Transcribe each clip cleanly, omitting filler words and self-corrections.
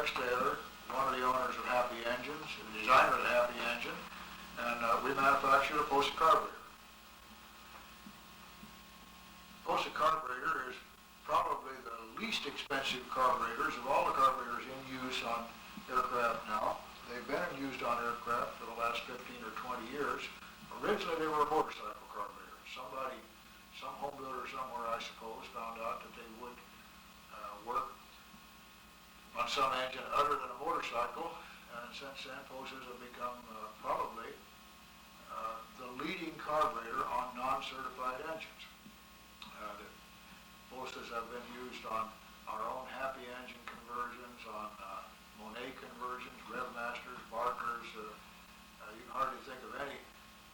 Rex Taylor, one of the owners of HAPI Engines, the designer of the HAPI engine, and we manufacture a Posa carburetor. Posa carburetor is probably the least expensive carburetors of all the carburetors in use on aircraft now. They've been in use on aircraft for the last 15 or 20 years. Originally they were a motorcycle carburetor. Some home builder somewhere, I suppose, found out that they would work on some engine other than a motorcycle, and since then Posas have become probably the leading carburetor on non-certified engines. The Posas have been used on our own HAPI engine conversions, on Monet conversions, Revmasters, Barkers. You can hardly think of any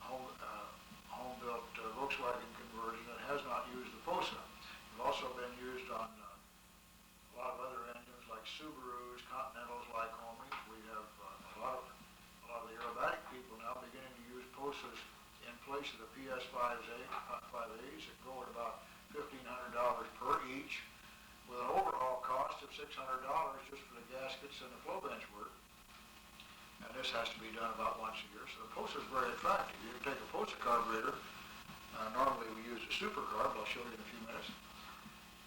home-built Volkswagen conversion that has not used the Posa. They've also been used on a lot of other engines like Subarus, Continentals, Lycomies. We have a lot of the aerobatic people now beginning to use Posas in place of the PS5As that go at about $1,500 per each, with an overall cost of $600 just for the gaskets and the flow bench work. And this has to be done about once a year. So the Posa is very attractive. You can take a Posa carburetor. Normally we use a super carb. I'll show you in a few minutes.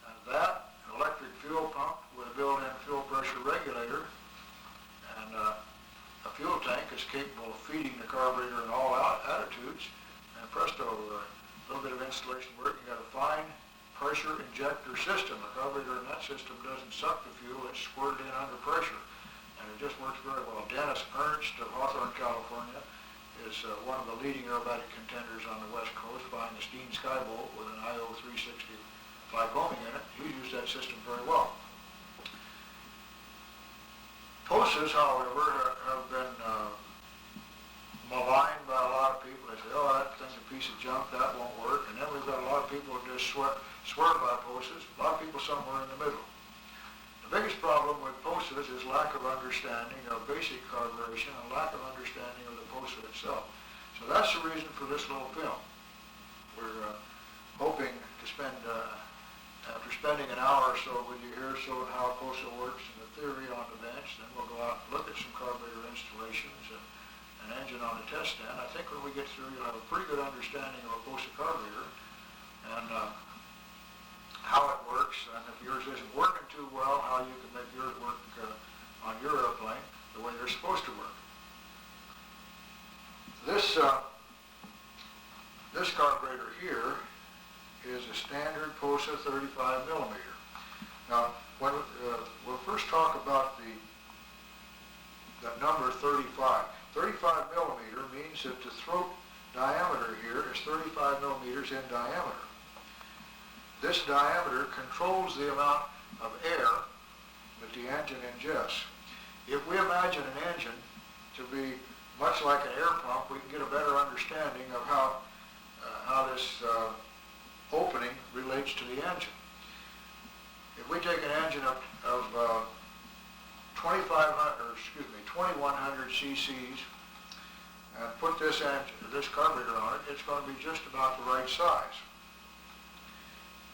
And that, an electric fuel pump with a built-in fuel pressure regulator, and a fuel tank is capable of feeding the carburetor in all attitudes. And presto, a little bit of installation work. You got a fine pressure injector system. The carburetor in that system doesn't suck the fuel. It's squirted in under pressure. And it just works very well. Dennis Ernst of Hawthorne, California, is one of the leading aerobatic contenders on the West Coast, behind the Steen Skybolt with an IO 360 Lycoming in it. He used that system very well. Posas, however, have been maligned by a lot of people. They say, oh, that thing's a piece of junk, that won't work. And then we've got a lot of people who just swear by Posas, a lot of people somewhere in the middle. The biggest problem with Posas is lack of understanding of basic carburation and lack of understanding of the Posa itself. So that's the reason for this little film. We're hoping to spend, after spending an hour or so with you here showing how Posa works and the theory on the bench, then we'll go out and look at some carburetor installations and an engine on the test stand. I think when we get through, you'll have a pretty good understanding of a Posa carburetor and how it works, and if yours isn't working too well, how you can make yours work on your airplane the way they're supposed to work. This carburetor here is a standard Posa 35 millimeter. Now, when we'll first talk about that number 35. 35 millimeter means that the throat diameter here is 35 millimeters in diameter. This diameter controls the amount of air that the engine ingests. If we imagine an engine to be much like an air pump, we can get a better understanding of how this opening relates to the engine. If we take an engine of 2100 cc's and put this carburetor on it, it's going to be just about the right size.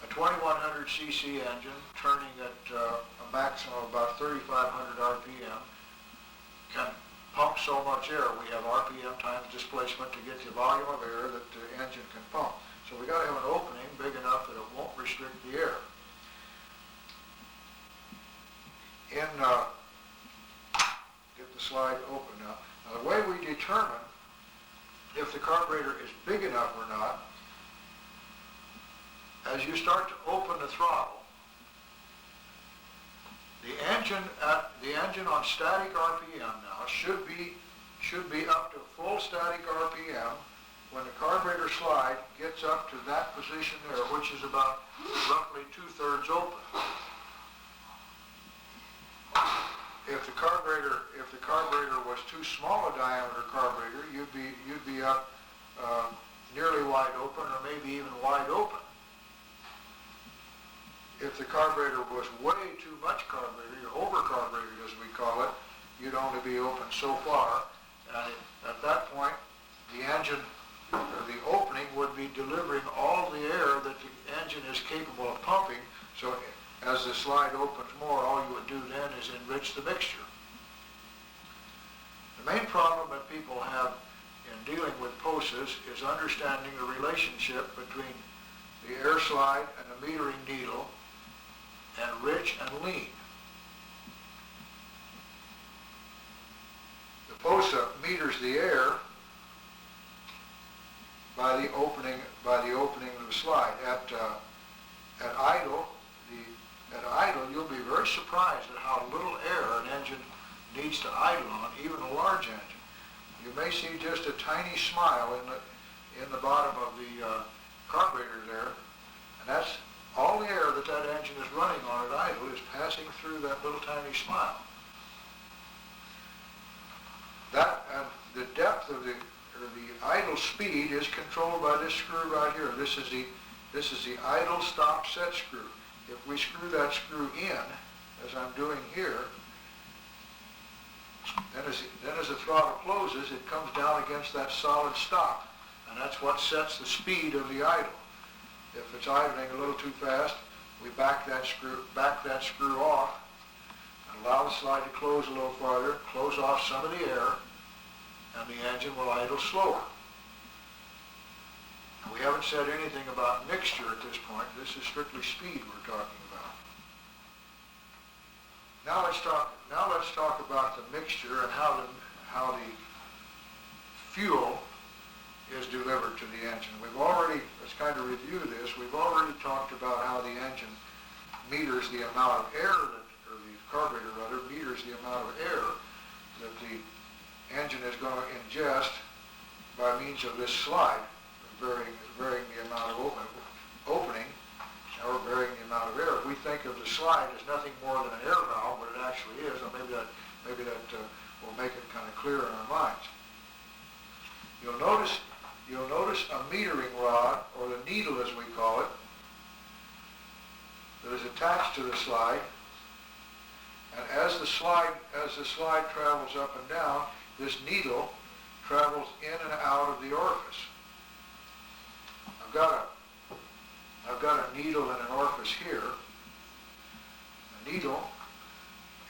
A 2100 cc engine turning at a maximum of about 3,500 RPM can pump so much air. We have RPM times displacement to get the volume of air that the engine can pump. So we got to have an opening big enough that it won't restrict the air. Get the slide open now. Now the way we determine if the carburetor is big enough or not, as you start to open the throttle, the engine on static RPM now should be up to full static RPM when the carburetor slide gets up to that position there, which is about roughly 2/3 open. If the carburetor was too small a diameter carburetor, you'd be up nearly wide open, or maybe even wide open. If the carburetor was way too much carburetor, or over carbureted as we call it, you'd only be open so far. And at that point, the engine, or the opening, would be delivering all the air that the engine is capable of pumping. So as the slide opens more, all you would do then is enrich the mixture. The main problem that people have in dealing with Posas is understanding the relationship between the air slide and the metering needle and rich and lean. The Posa meters the air by the opening of the slide. At idle, you'll be very surprised at how little air an engine needs to idle on, even a large engine. You may see just a tiny smile in the bottom of the carburetor there, and that's all the air that engine is running on at idle is passing through that little tiny smile. That and the depth of the idle speed is controlled by this screw right here. This is the idle stop set screw. If we screw that screw in, as I'm doing here, then as the throttle closes, it comes down against that solid stop, and that's what sets the speed of the idle. If it's idling a little too fast, we back that screw off, and allow the slide to close a little farther, close off some of the air, and the engine will idle slower. We haven't said anything about mixture at this point. This is strictly speed we're talking about. Now let's talk about the mixture and how the fuel is delivered to the engine. Let's kind of review this. We've already talked about how the engine meters the amount of air or the carburetor rather, meters the amount of air that the engine is going to ingest by means of this slide, varying the amount of opening or varying the amount of air. If we think of the slide as nothing more than an air valve, but it actually is, or maybe that will make it kind of clear in our minds. You'll notice a metering rod, or the needle as we call it, that is attached to the slide, and as the slide travels up and down, this needle travels in and out of the orifice. I've got a needle and an orifice here. The needle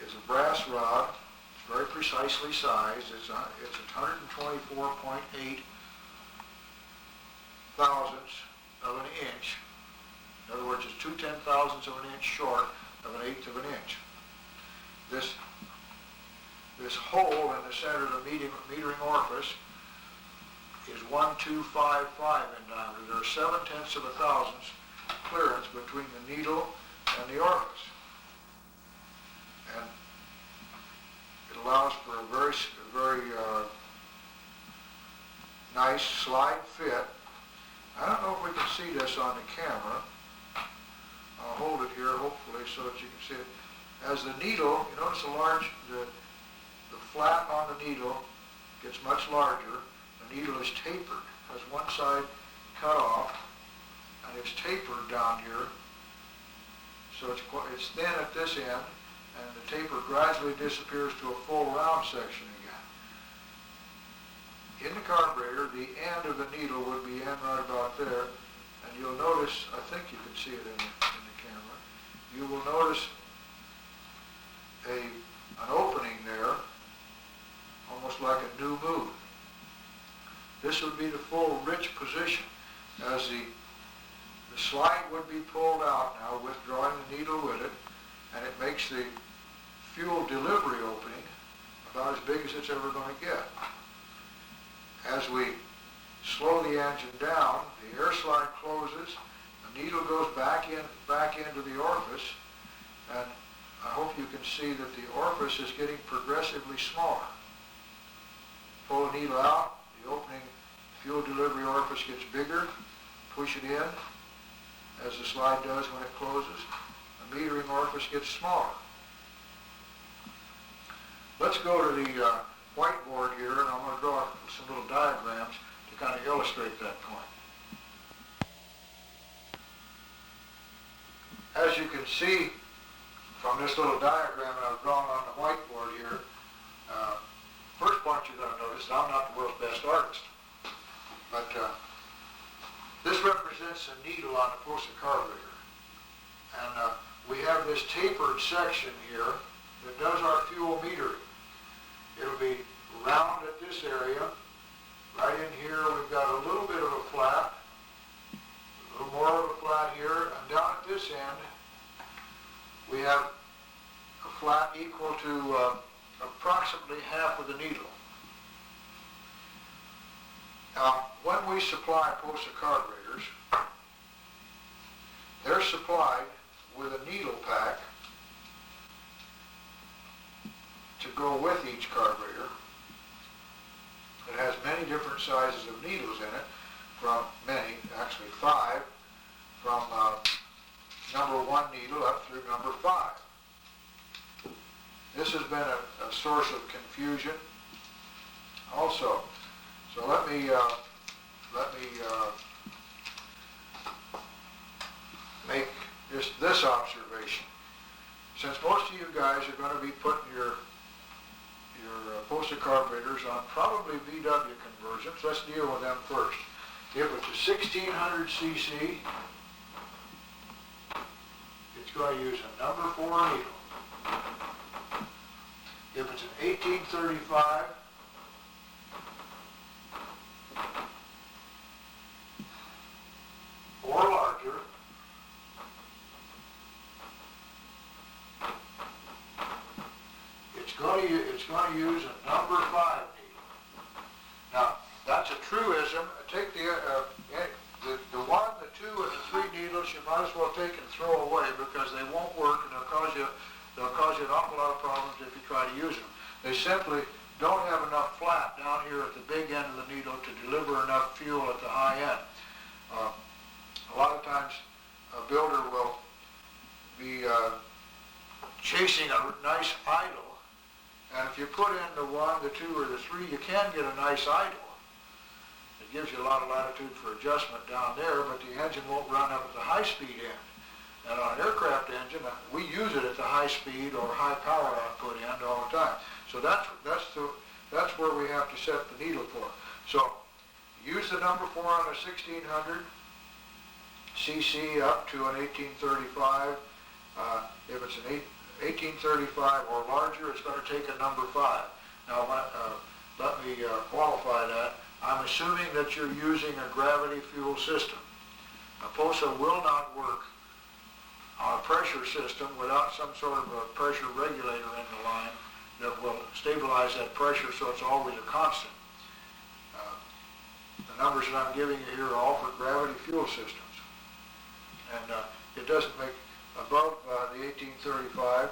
is a brass rod. It's very precisely sized. It's 124.8 thousandths of an inch. In other words, it's 2/10,000ths of an inch short of an eighth of an inch. This hole in the center of the metering orifice is 1,255 in diameter. There are 7/10ths of a thousandth clearance between the needle and the orifice. And it allows for a very nice slide fit. I don't know if we can see this on the camera. I'll hold it here hopefully so that you can see it. As the needle, you notice the flat on the needle gets much larger. The needle is tapered, has one side cut off, and it's tapered down here. So it's thin at this end, and the taper gradually disappears to a full round section again. In the carburetor, the end of the needle would be in right about there, and you'll notice, I think you can see it in the camera, you will notice an opening there, almost like a new moon. This would be the full rich position as the slide would be pulled out now, withdrawing the needle with it, and it makes the fuel delivery opening about as big as it's ever going to get. As we slow the engine down, the air slide closes, the needle goes back into the orifice, and I hope you can see that the orifice is getting progressively smaller. Pull the needle out, the opening fuel delivery orifice gets bigger, push it in, as the slide does when it closes. The metering orifice gets smaller. Let's go to the whiteboard here, and I'm going to draw some little diagrams to kind of illustrate that point. As you can see from this little diagram that I've drawn on the whiteboard here, first point you're going to notice, I'm not the world's best artist, but this represents a needle on the Posa carburetor. And we have this tapered section here that does our fuel metering. It'll be round at this area. Right in here we've got a little bit of a flat, a little more of a flat here, and down at this end we have a flat equal to approximately half of the needle. Now, when we supply Posa carburetors, they're supplied with a needle pack to go with each carburetor. It has many different sizes of needles in it, from many, actually 5, from number 1 needle up through number 5. This has been a source of confusion also. So let me make this observation. Since most of you guys are going to be putting your Posa carburetors on probably VW conversions, let's deal with them first. If it's a 1600 cc, it's going to use a number 4 needle. If it's an 1835, or larger, it's going to use a number 5 needle. Now, that's a truism. Take the 1, the 2, and the 3 needles you might as well take and throw away because they won't work and they'll cause you an awful lot of problems if you try to use them. They simply don't have enough flat down here at the big end of the needle to deliver enough fuel at the high end. A lot of times a builder will be chasing a nice idle, and if you put in the 1, the 2, or the 3, you can get a nice idle. It gives you a lot of latitude for adjustment down there, but the engine won't run up at the high-speed end. And on an aircraft engine, we use it at the high-speed or high-power output end all the time. So that's where we have to set the needle for. So use the number 4 on a 1600 cc up to an 1835. If it's an 1835 or larger, it's going to take a number 5. Now, let me qualify that. I'm assuming that you're using a gravity fuel system. A Posa will not work on a pressure system without some sort of a pressure regulator in the line that will stabilize that pressure so it's always a constant. The numbers that I'm giving you here are all for gravity fuel systems. And it doesn't make above the 1835.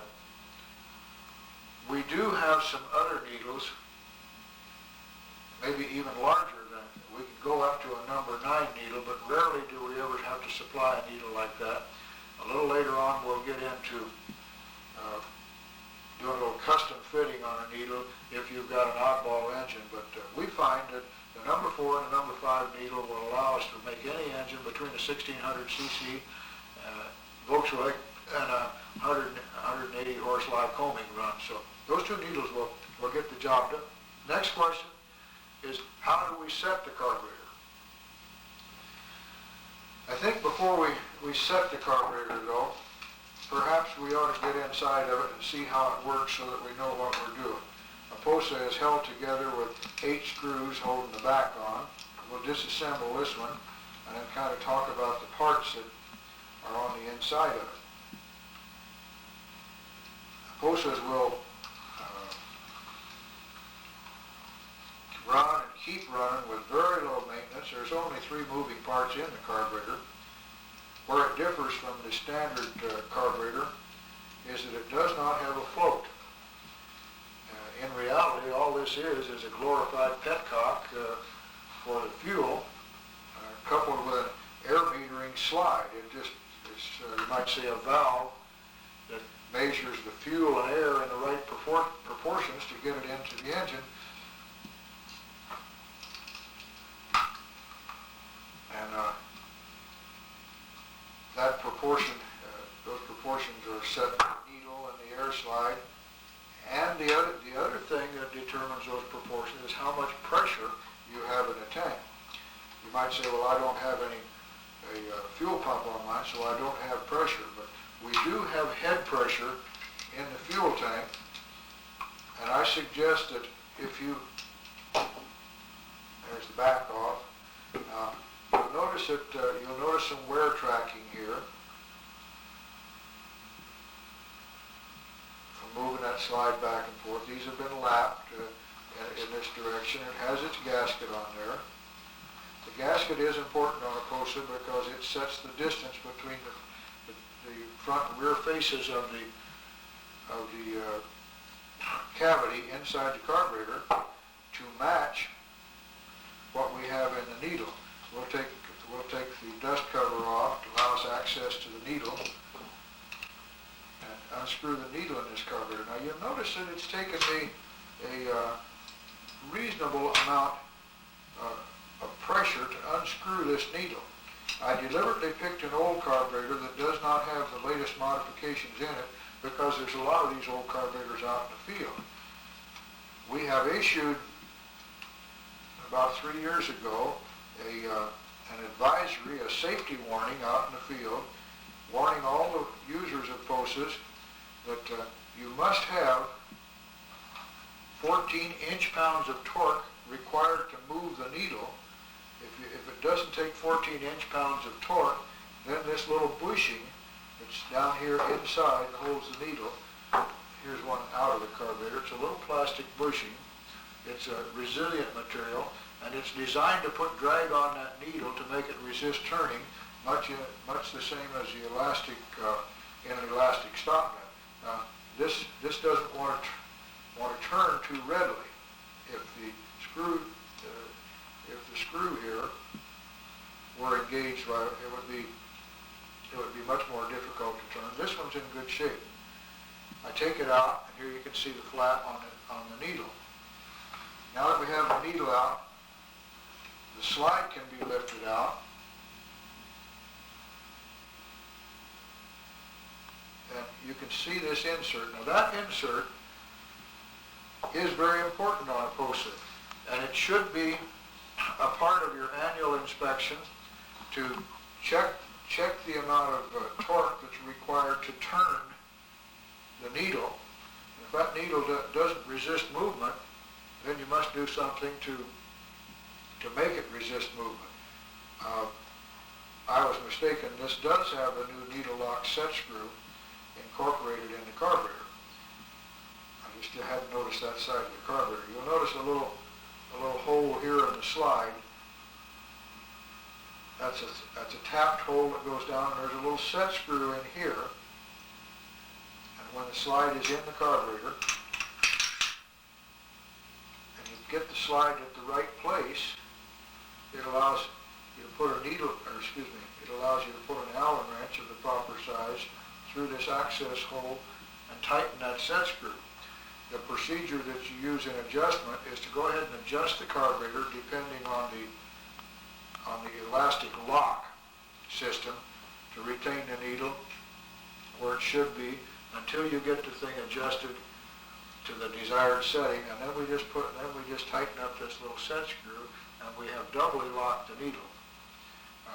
We do have some other needles, maybe even larger than, we can go up to a number 9 needle, but rarely do we ever have to supply a needle like that. A little later on we'll get into doing a little custom fitting on a needle if you've got an oddball engine, but we find that the number 4 and the number 5 needle will allow us to make any engine between a 1600 cc Volkswagen and a 180 horse Lycoming run. So those 2 needles will get the job done. Next question is, how do we set the carburetor? I think before we set the carburetor though, perhaps we ought to get inside of it and see how it works so that we know what we're doing. A Posa is held together with 8 screws holding the back on. We'll disassemble this one and then kind of talk about the parts that are on the inside of it. Posas will run and keep running with very low maintenance. There's only 3 moving parts in the carburetor. Where it differs from the standard carburetor is that it does not have a float. In reality, all this is a glorified petcock for the fuel, coupled with an air metering slide. It's you might say, a valve that measures the fuel and air in the right proportions to get it into the engine. And that proportion, those proportions are set in the needle and the air slide. And the other thing that determines those proportions is how much pressure you have in a tank. You might say, well, I don't have a fuel pump on mine, so I don't have pressure. But we do have head pressure in the fuel tank, and I suggest that if you, there's the back off, you'll notice that you'll notice some wear tracking here from moving that slide back and forth. These have been lapped in this direction. It has its gasket on there. The gasket is important on a Posa because it sets the distance between the front and rear faces of the cavity inside the carburetor to match what we have in the needle. We'll take the dust cover off to allow us access to the needle and unscrew the needle in this carburetor. Now you'll notice that it's taken me a reasonable amount of pressure to unscrew this needle. I deliberately picked an old carburetor that does not have the latest modifications in it because there's a lot of these old carburetors out in the field. We have issued about 3 years ago an advisory, a safety warning out in the field, warning all the users of Posas that you must have 14 inch-pounds of torque required to move the needle. If it doesn't take 14 inch-pounds of torque, then this little bushing that's down here inside that holds the needle, here's one out of the carburetor, it's a little plastic bushing. It's a resilient material, and it's designed to put drag on that needle to make it resist turning, much the same as the elastic in an elastic stop nut. This doesn't want to turn too readily. If the screw here were engaged, it would be much more difficult to turn. This one's in good shape. I take it out, and here you can see the flat on the needle. Now that we have the needle out, the slide can be lifted out, and you can see this insert. Now that insert is very important on a Posa, and it should be a part of your annual inspection to check the amount of torque that's required to turn the needle. If that needle doesn't resist movement, then you must do something to make it resist movement. I was mistaken. This does have a new needle lock set screw incorporated in the carburetor. I just hadn't noticed that side of the carburetor. You'll notice a little hole here in the slide. That's a tapped hole that goes down, and there's a little set screw in here. And when the slide is in the carburetor, and you get the slide at the right place, it allows you to put it allows you to put an Allen wrench of the proper size through this access hole and tighten that set screw. The procedure that you use in adjustment is to go ahead and adjust the carburetor depending on the elastic lock system to retain the needle where it should be until you get the thing adjusted to the desired setting, and then we just tighten up this little set screw, and we have doubly locked the needle.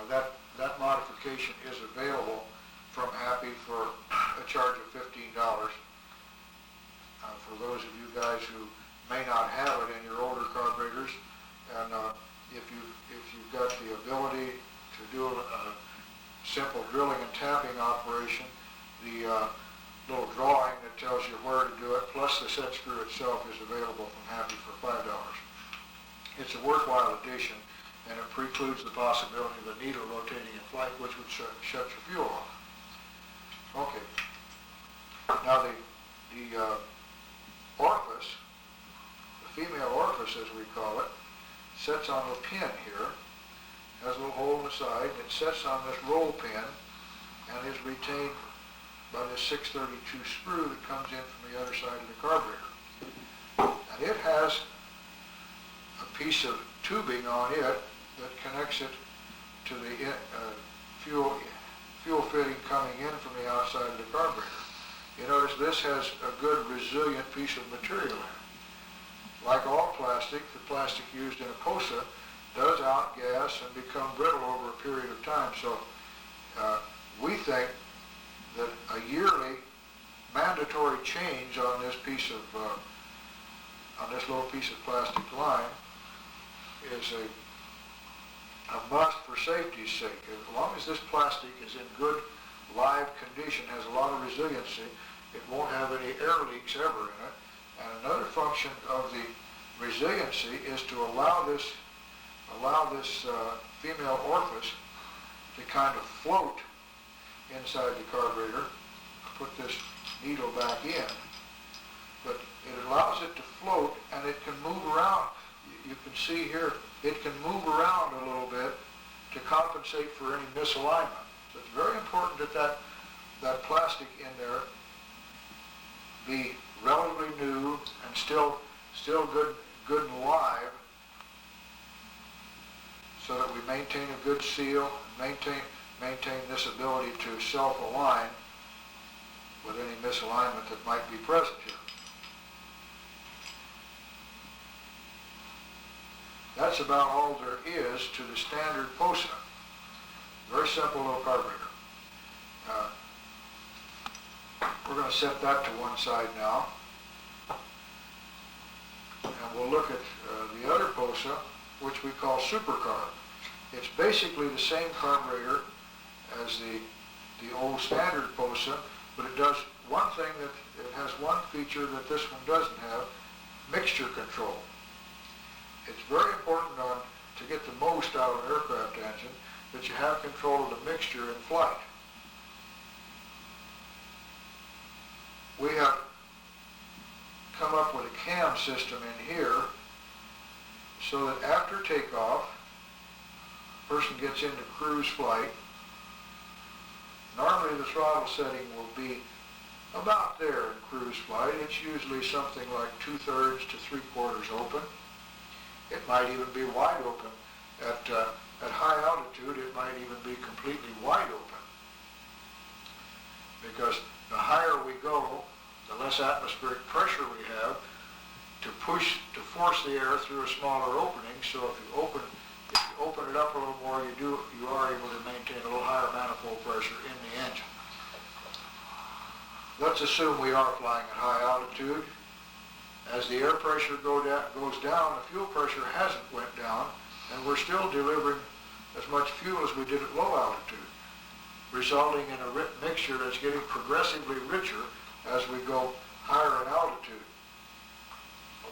That modification is available from HAPI for a charge of $15. For those of you guys who may not have it in your older carburetors, and if you've got the ability to do a simple drilling and tapping operation, the little drawing that tells you where to do it, plus the set screw itself, is available from HAPI for $5. It's a worthwhile addition, and it precludes the possibility of a needle rotating in flight, which would shut your fuel off. Okay. Now the orifice, the female orifice as we call it, sets on a pin here, has a little hole in the side, and it sets on this roll pin and is retained by this 632 screw that comes in from the other side of the carburetor. And it has a piece of tubing on it that connects it to the fuel fitting coming in from the outside of the carburetor. You notice this has a good resilient piece of material in it. Like all plastic, the plastic used in a Posa does outgas and become brittle over a period of time. So we think that a yearly mandatory change on this piece of on this little piece of plastic line is a must for safety's sake. As long as this plastic is in good live condition, has a lot of resiliency, it won't have any air leaks ever in it. And another function of the resiliency is to allow this female orifice to kind of float inside the carburetor. Put this needle back in, but it allows it to float, and it can move around. You can see here, it can move around a little bit to compensate for any misalignment. So it's very important that that plastic in there be relatively new and still good and live, so that we maintain a good seal, and maintain this ability to self-align with any misalignment that might be present here. That's about all there is to the standard Posa. Very simple little carburetor. We're going to set that to one side now. And we'll look at the other Posa, which we call supercarb. It's basically the same carburetor as the old standard Posa, but it does one thing, that it has one feature that this one doesn't have: mixture control. It's very important to get the most out of an aircraft engine that you have control of the mixture in flight. We have come up with a cam system in here so that after takeoff, a person gets into cruise flight. Normally the throttle setting will be about there in cruise flight. It's usually something like 2/3 to 3/4 open. It might even be wide open. At high altitude, it might even be completely wide open. Because the higher we go, the less atmospheric pressure we have to force the air through a smaller opening. So if you open it up a little more, you are able to maintain a little higher manifold pressure in the engine. Let's assume we are flying at high altitude. As the air pressure goes down, the fuel pressure hasn't went down, and we're still delivering as much fuel as we did at low altitude, resulting in a mixture that's getting progressively richer as we go higher in altitude.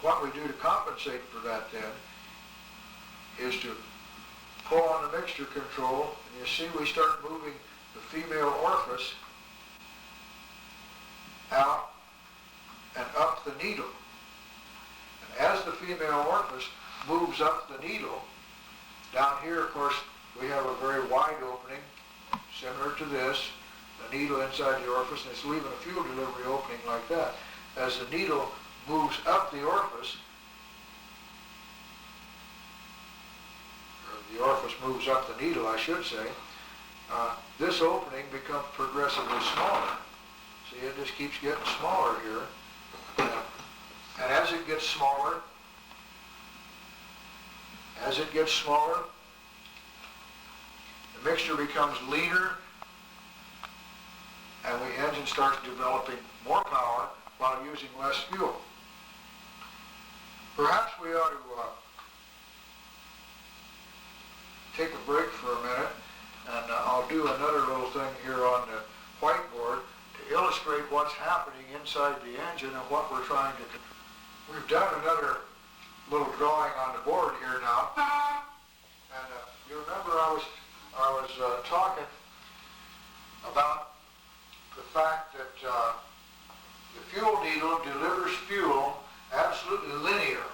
What we do to compensate for that then is to pull on the mixture control, and you see we start moving the female orifice out and up the needle. And as the female orifice moves up the needle, down here, of course, we have a very wide opening, similar to this, the needle inside the orifice, and it's leaving a fuel delivery opening like that. As the needle moves up the orifice, or the orifice moves up the needle, I should say, this opening becomes progressively smaller. See, it just keeps getting smaller here. And as it gets smaller, the mixture becomes leaner, and the engine starts developing more power while using less fuel. Perhaps we ought to take a break for a minute, and I'll do another little thing here on the whiteboard to illustrate what's happening inside the engine and what we're trying to do. We've done another little drawing on the board here now, and you remember I was talking about the fact that the fuel needle delivers fuel absolutely linear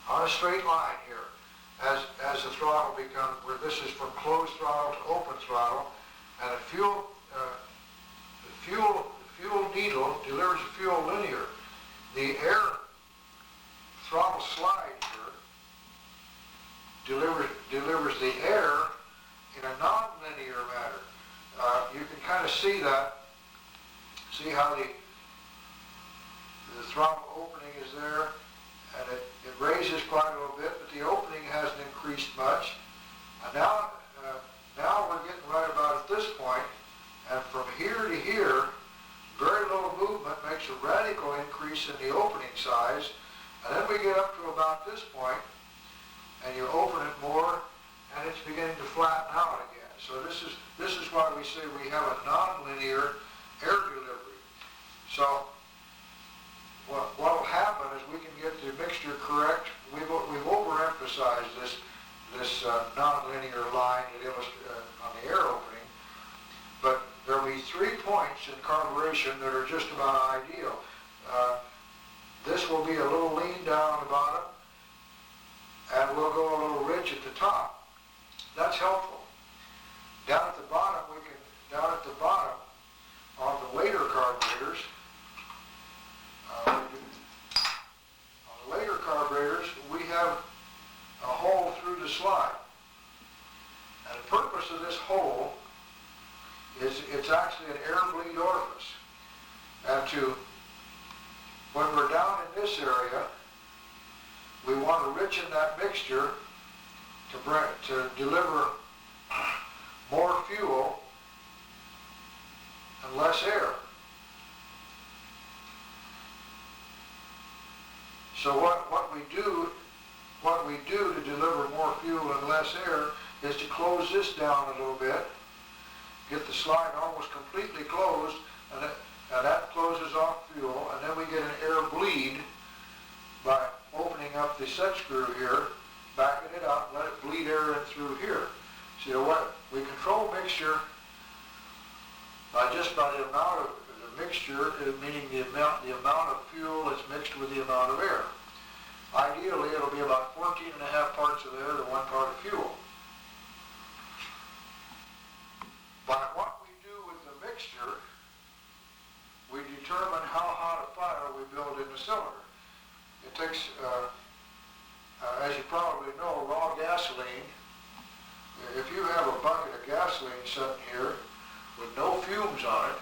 on a straight line here as the throttle becomes, where this is from closed throttle to open throttle, and the fuel needle delivers the fuel linear. The air throttle slide here delivers the air in a non-linear manner. You can kind of see that. See how the throttle opening is there, and it raises quite a little bit, but the opening hasn't increased much. And now we're getting right about at this point, and from here to here, very little movement makes a radical increase in the opening size, and then we get up to about this point, and you open it more, and it's beginning to flatten out again. So this is why we say we have a nonlinear air delivery. So what will happen is we can get the mixture correct. We've overemphasized this nonlinear line on the air opening, but there'll be 3 points in carburation that are just about ideal. This will be a little lean down at the bottom, and we'll go a little rich at the top. That's helpful. Down at the bottom on the later carburetors, we have a hole through the slide. And the purpose of this hole is it's actually an air bleed orifice. And when we're down in this area, we want to richen that mixture to deliver more fuel and less air. So what we do to deliver more fuel and less air is to close this down a little bit, get the slide almost completely closed, and that closes off fuel, and then we get an air bleed by opening up the set screw here, backing it up, let it bleed air in through here. See what we control mixture by the amount of the mixture, meaning the amount of fuel that's mixed with the amount of air. Ideally, it'll be about 14.5 parts of air to 1 part of fuel. By what we do with the mixture, we determine how hot a fire we build in the cylinder. It takes, as you probably know, raw gasoline. If you have a bucket of gasoline sitting here with no fumes on it,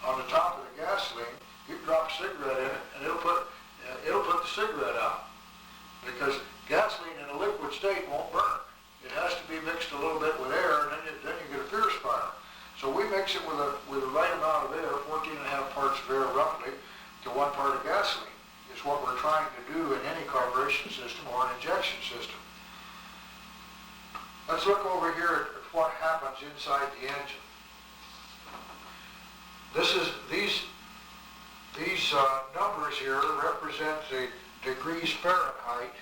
on the top of the gasoline, you drop a cigarette in it, and it'll put the cigarette out, because gasoline in a liquid state won't burn. It has to be mixed a little bit with air, and then you get a fierce fire. So we mix it with the right amount of air, 14.5 parts of air roughly, to 1 part of gasoline. It's what we're trying to do in any carburation system or an injection system. Let's look over here at what happens inside the engine. These numbers here represent the degrees Fahrenheit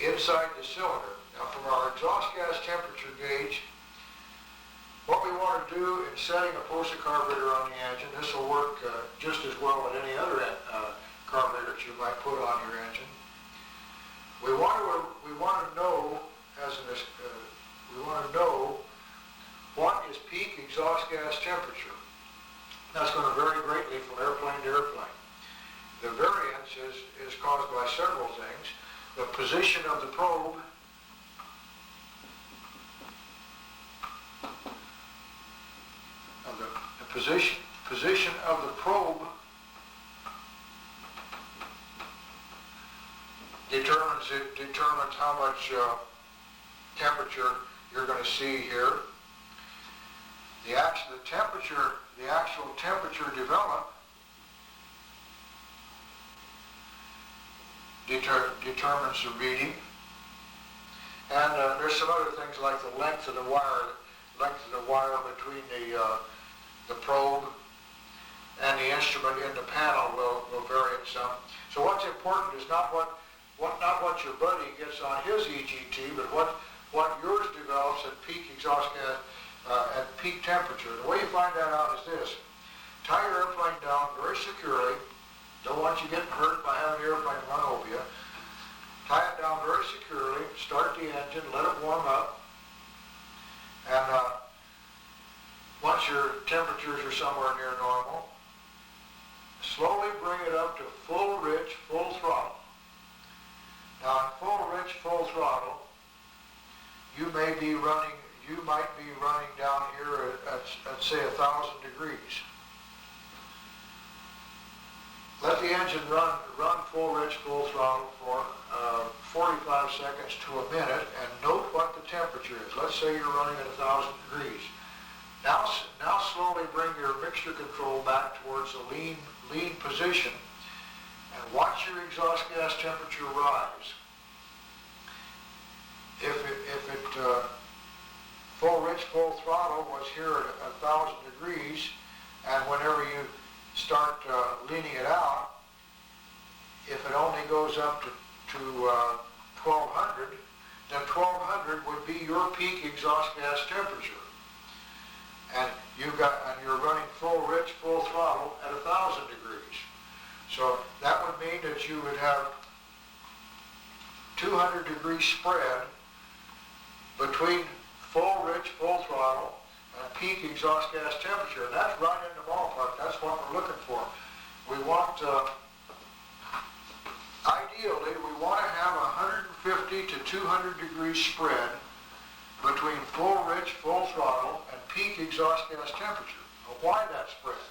inside the cylinder. Now, from our exhaust gas temperature gauge, what we want to do in setting a Posa carburetor on the engine, this will work just as well with any other carburetor that you might put on your engine. We want to know what is peak exhaust gas temperature. That's going to vary greatly from airplane to airplane. The variance is caused by several things. The position of the probe, position of the probe determines how much temperature you're going to see here. The actual temperature developed determines the reading. And there's some other things like the length of the wire between the probe and the instrument in the panel will vary in some. So what's important is not what your buddy gets on his EGT, but what yours develops at peak exhaust gas, at peak temperature. The way you find that out is this. Tie your airplane down very securely. Don't want you getting hurt by having the airplane run over you. Tie it down very securely, start the engine, let it warm up, and once your temperatures are somewhere near normal, slowly bring it up to full rich, full throttle. Now in full rich, full throttle, you might be running down here at say 1,000 degrees. Let the engine run full rich, full throttle for 45 seconds to a minute, and note what the temperature temperature is. Let's say you're running at 1,000 degrees. Now slowly bring your mixture control back towards the lean position and watch your exhaust gas temperature rise. If full rich, full throttle was here at 1,000 degrees, and whenever you start leaning it out, if it only goes up to 1,200, then 1,200 would be your peak exhaust gas temperature. And you're running full rich, full throttle at 1,000 degrees. So that would mean that you would have 200 degree spread between full rich, full throttle and peak exhaust gas temperature. And that's right in the ballpark. That's what we're looking for. We want, ideally, we want to have 150 to 200 degree spread between full rich, full throttle and peak exhaust gas temperature. Now, why that spread?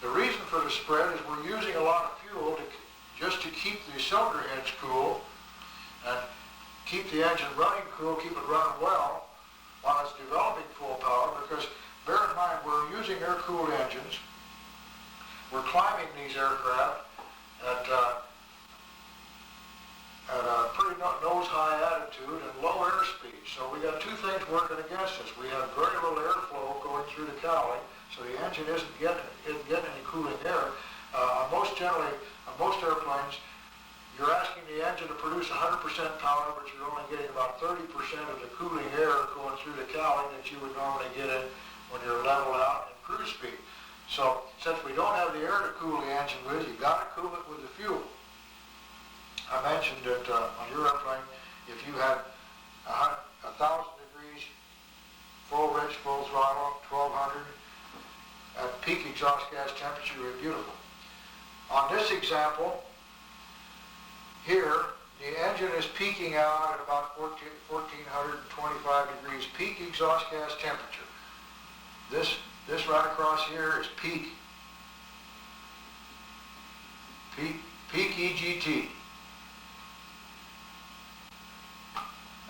The reason for the spread is we're using a lot of fuel just to keep the cylinder heads cool and keep the engine running cool, keep it running well while it's developing full power, because bear in mind, we're using air-cooled engines. We're climbing these aircraft at a pretty nose-high altitude and low airspeed. So we got two things working against us. We have very little airflow going through the cowling, so the engine isn't getting any cooling air. On most airplanes, you're asking the engine to produce 100% power, but you're only getting about 30% of the cooling air going through the cowling that you would normally get in when you're leveled out in cruise speed. So since we don't have the air to cool the engine with, you've got to cool it with the fuel. I mentioned that on your airplane, if you had 1,000 degrees, full rich, full throttle, 1,200, at peak exhaust gas temperature, would be beautiful. On this example, here, the engine is peaking out at about 1,425 degrees, peak exhaust gas temperature. This right across here is peak EGT.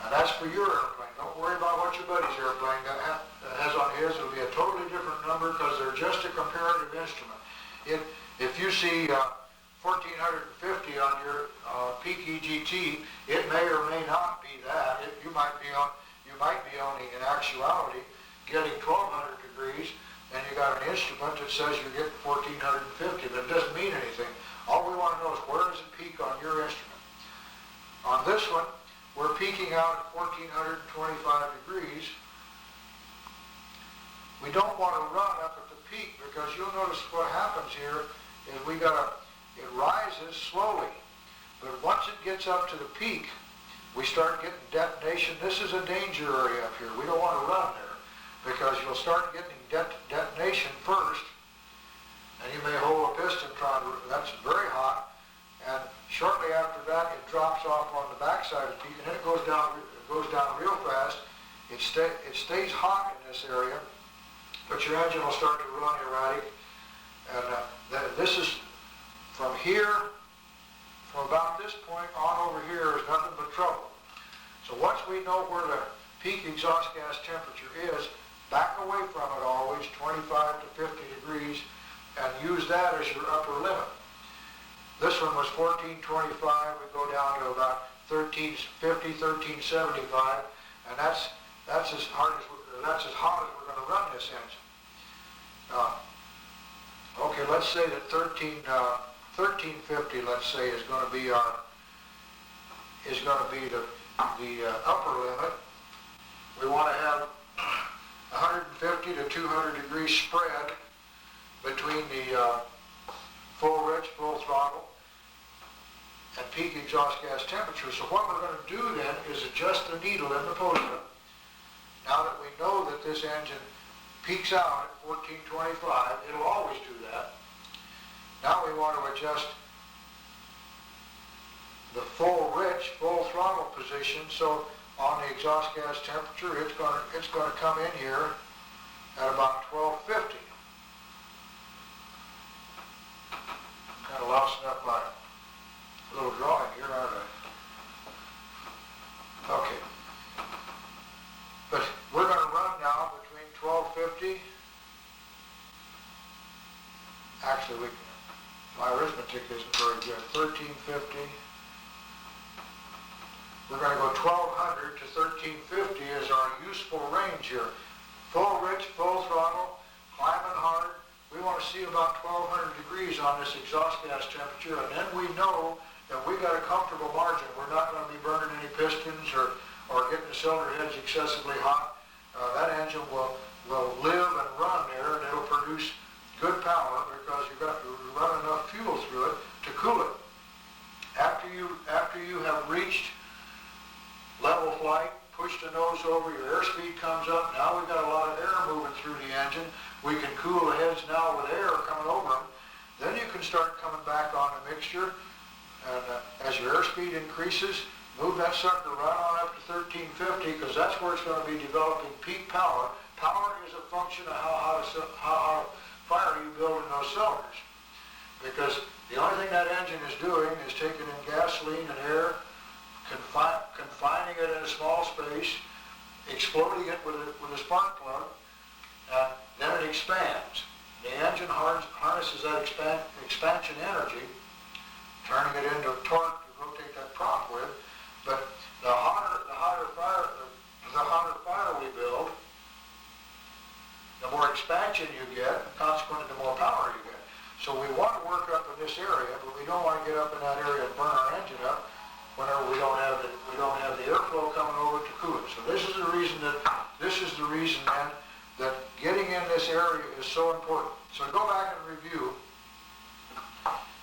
And that's for your airplane. Don't worry about what your buddy's airplane has on his. It'll be a totally different number because they're just a comparative instrument. If you see 1,450 on your peak EGT, it may or may not be that. You might be only in actuality getting 1,200 degrees, and you got an instrument that says you're getting 1,450, but it doesn't mean anything. All we want to know is where does it peak on your instrument. On this one, we're peaking out at 1,425 degrees. We don't want to run up at the peak because you'll notice what happens here is it rises slowly. But once it gets up to the peak, we start getting detonation. This is a danger area up here. We don't want to run there because you'll start getting detonation first, and you may hold a piston trying to, that's very hot, and shortly after that it drops off on the backside of the peak, and then it goes down real fast. It stays hot in this area, but your engine will start to run erratic, and this is from here, from about this point on over here is nothing but trouble. So once we know where the peak exhaust gas temperature is, back away from it always, 25 to 50 degrees, and use that as your upper limit. This one was 1425, we go down to about 1350, 1375, and that's as hot as we're going to run this engine. Okay, let's say that 1350, let's say, is going to be the upper limit. We want to have 150 to 200 degree spread between the full rich, full throttle, and peak exhaust gas temperature. So what we're going to do then is adjust the needle in the Posa. Now that we know that this engine peaks out at 1425, it'll always do that. Now we want to adjust the full rich, full throttle position. So on the exhaust gas temperature, it's going to come in here at about 1250. Kind of lousing up my little drawing here, aren't I? Okay. actually, my arithmetic isn't very good. 1350. We're going to go 1200 to 1350 is our useful range here. Full rich, full throttle, climbing hard. We want to see about 1200 degrees on this exhaust gas temperature, and then we know that we got a comfortable margin. We're not going to be burning any pistons or getting the cylinder heads excessively hot. That engine will live and run there, and it'll produce good power because you've got to run enough fuel through it to cool it. After you have reached level flight, push the nose over, your airspeed comes up. Now we've got a lot of air moving through the engine. We can cool the heads now with air coming over them. Then you can start coming back on the mixture. And as your airspeed increases, move that sucker right on up to 1350 because that's where it's going to be developing peak power. Power is a function of how fire you build in those cylinders. Because the only thing that engine is doing is taking in gasoline and air, confining it in a small space, exploding it with a spark plug, and then it expands. The engine harnesses that expansion energy, turning it into torque to rotate that prop with. But the hotter fire we build, the more expansion you get, and consequently the more power you get. So we want to work up in this area, but we don't want to get up in that area and burn our engine up whenever we don't have the airflow coming over to cool it. So this is the reason then that getting in this area is so important. So to go back and review,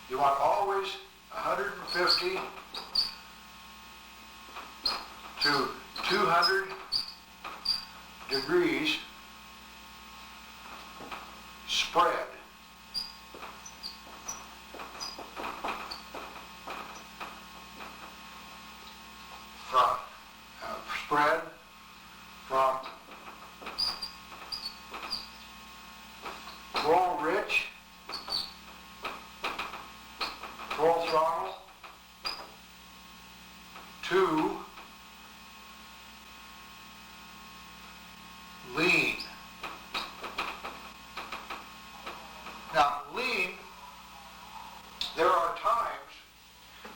you want always 150 to 200 degrees spread. Spread from full rich, full throttle to lean. Now, lean, there are times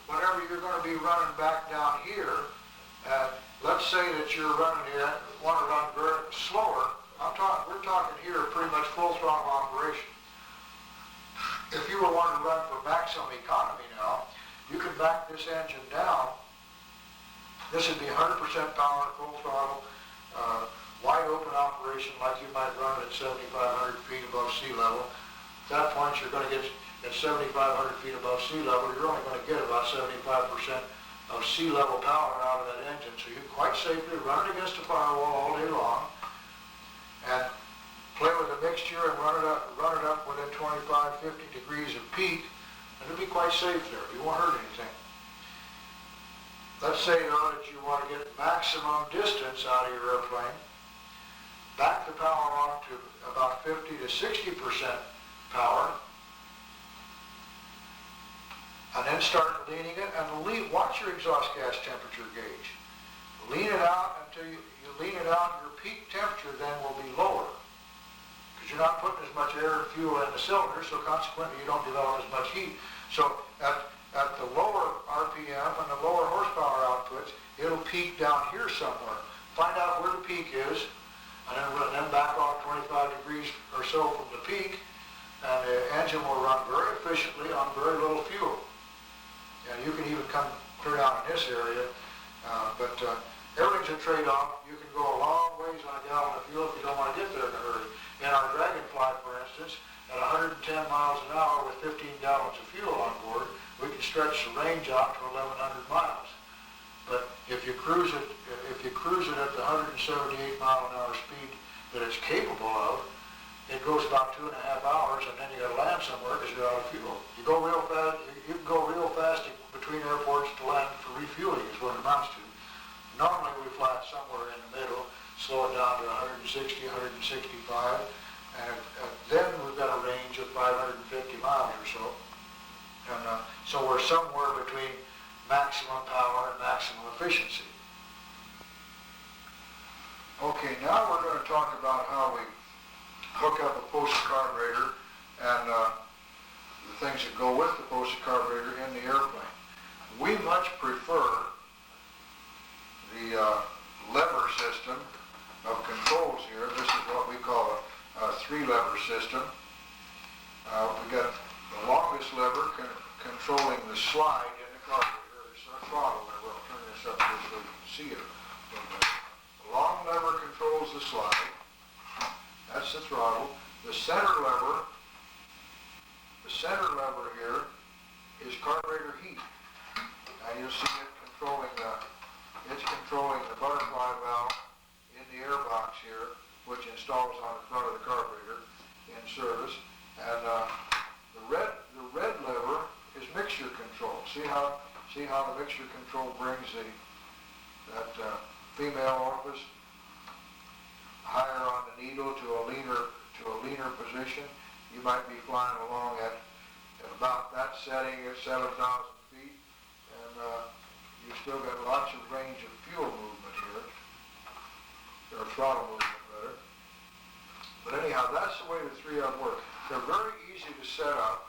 whenever you're going to be running back down here. Let's say that you're running here, want to run very slower. We're talking here pretty much full throttle operation. If you were wanting to run for maximum economy now, you could back this engine down. This would be 100% power, full throttle, wide open operation like you might run at 7,500 feet above sea level. At that point, you're going to get at 7,500 feet above sea level, you're only going to get about 75% of sea level power out of that engine. So you can quite safely run it against a firewall all day long and play with the mixture and run it up within 25, 50 degrees of peak, and it'll be quite safe there. You won't hurt anything. Let's say though that you want to get maximum distance out of your airplane, back the power on to about 50 to 60% power, and then start leaning it, and watch your exhaust gas temperature gauge. Lean it out until you lean it out, your peak temperature then will be lower, because you're not putting as much air and fuel in the cylinder, so consequently you don't develop as much heat. So at the lower RPM and the lower horsepower outputs, it'll peak down here somewhere. Find out where the peak is, and then back off 25 degrees or so from the peak, and the engine will run very efficiently on very little fuel. And you can even come clear down in this area, but everything's a trade-off. You can go a long ways on a gallon of fuel if you don't want to get there in a hurry. In our Dragonfly, for instance, at 110 miles an hour with 15 gallons of fuel on board, we can stretch the range out to 1,100 miles. But if you cruise it at the 178 mile an hour speed that it's capable of, it goes about 2.5 hours, and then you got to land somewhere because you're out of fuel. You go real fast. You can go real fast between airports to land for refueling is what it amounts to. Normally we fly it somewhere in the middle, slow it down to 160, 165, and then we've got a range of 550 miles or so. And so we're somewhere between maximum power and maximum efficiency. Okay, now we're going to talk about how we hook up a Posa carburetor, and the things that go with the Posa carburetor in the airplane. We much prefer the lever system of controls here. This is what we call a three-lever system. We got the longest lever controlling the slide in the carburetor. It's a throttle lever. I'll turn this up here so you can see it. The long lever controls the slide. That's the throttle. The center lever here is carburetor heat. Now you'll see it controlling the butterfly valve in the air box here, which installs on the front of the carburetor in service. And the red lever is mixture control. See how the mixture control brings that female orifice higher on the needle to a leaner position. You might be flying along at about that setting at 7,000 feet, and you've still got lots of range of fuel movement here, or throttle movement rather. But anyhow, that's the way the three of them work. They're very easy to set up.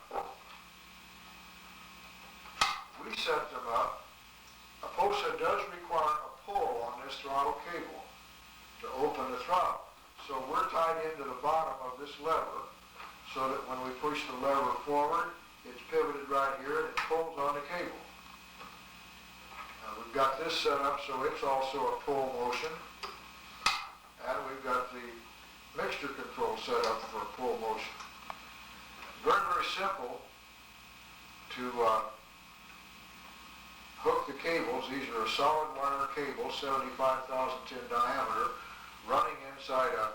We set them up. A Posa does require a pull on this throttle cable to open the throttle. So we're tied into the bottom of this lever so that when we push the lever forward, it's pivoted right here and it pulls on the cable. Now we've got this set up so it's also a pull motion. And we've got the mixture control set up for a pull motion. Very, very simple to hook the cables. These are a solid wire cable, 75 thousandths in diameter, running inside a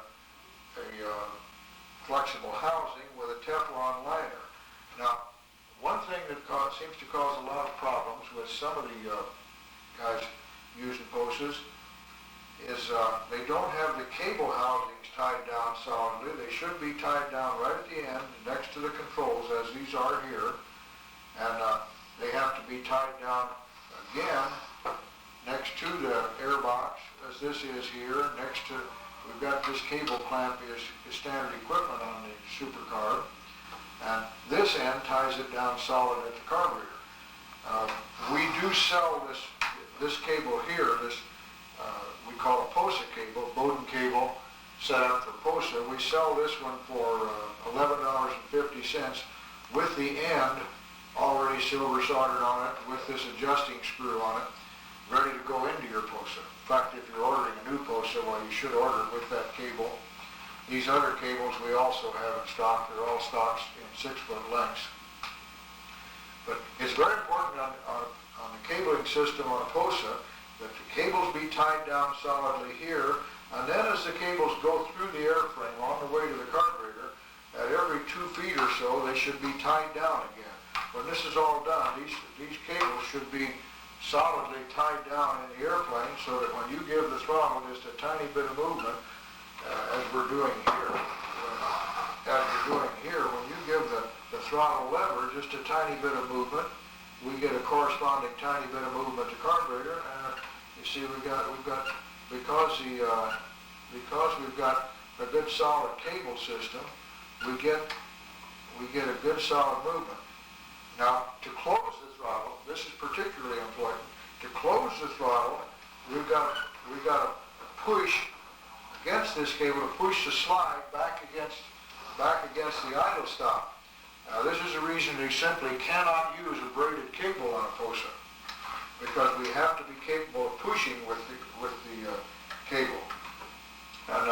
flexible housing with a Teflon liner. Now, one thing that seems to cause a lot of problems with some of the guys using Posas is they don't have the cable housings tied down solidly. They should be tied down right at the end next to the controls, as these are here. And they have to be tied down again next to the air box, as this is here. Next to, we've got this cable clamp is standard equipment on the supercar. And this end ties it down solid at the carburetor. We do sell this cable here, we call a Posa cable, Bowden cable set up for Posa. We sell this one for $11.50 with the end already silver soldered on it with this adjusting screw on it, ready to go into your Posa. In fact, if you're ordering a new Posa, well, you should order it with that cable. These other cables we also have in stock. They're all stocks in 6-foot lengths. But it's very important on the cabling system on a Posa that the cables be tied down solidly here, and then as the cables go through the airframe on the way to the carburetor, at every 2 feet or so, they should be tied down again. When this is all done, these cables should be solidly tied down in the airplane so that when you give the throttle just a tiny bit of movement, as we're doing here, when you give the throttle lever just a tiny bit of movement, we get a corresponding tiny bit of movement to carburetor, and you see we've got because we've got a good solid cable system, we get a good solid movement. Now, to close the throttle, this is particularly important. To close the throttle, we've got to push against this cable to push the slide back against the idle stop. Now, this is a reason you simply cannot use a braided cable on a Posa, because we have to be capable of pushing with the cable. And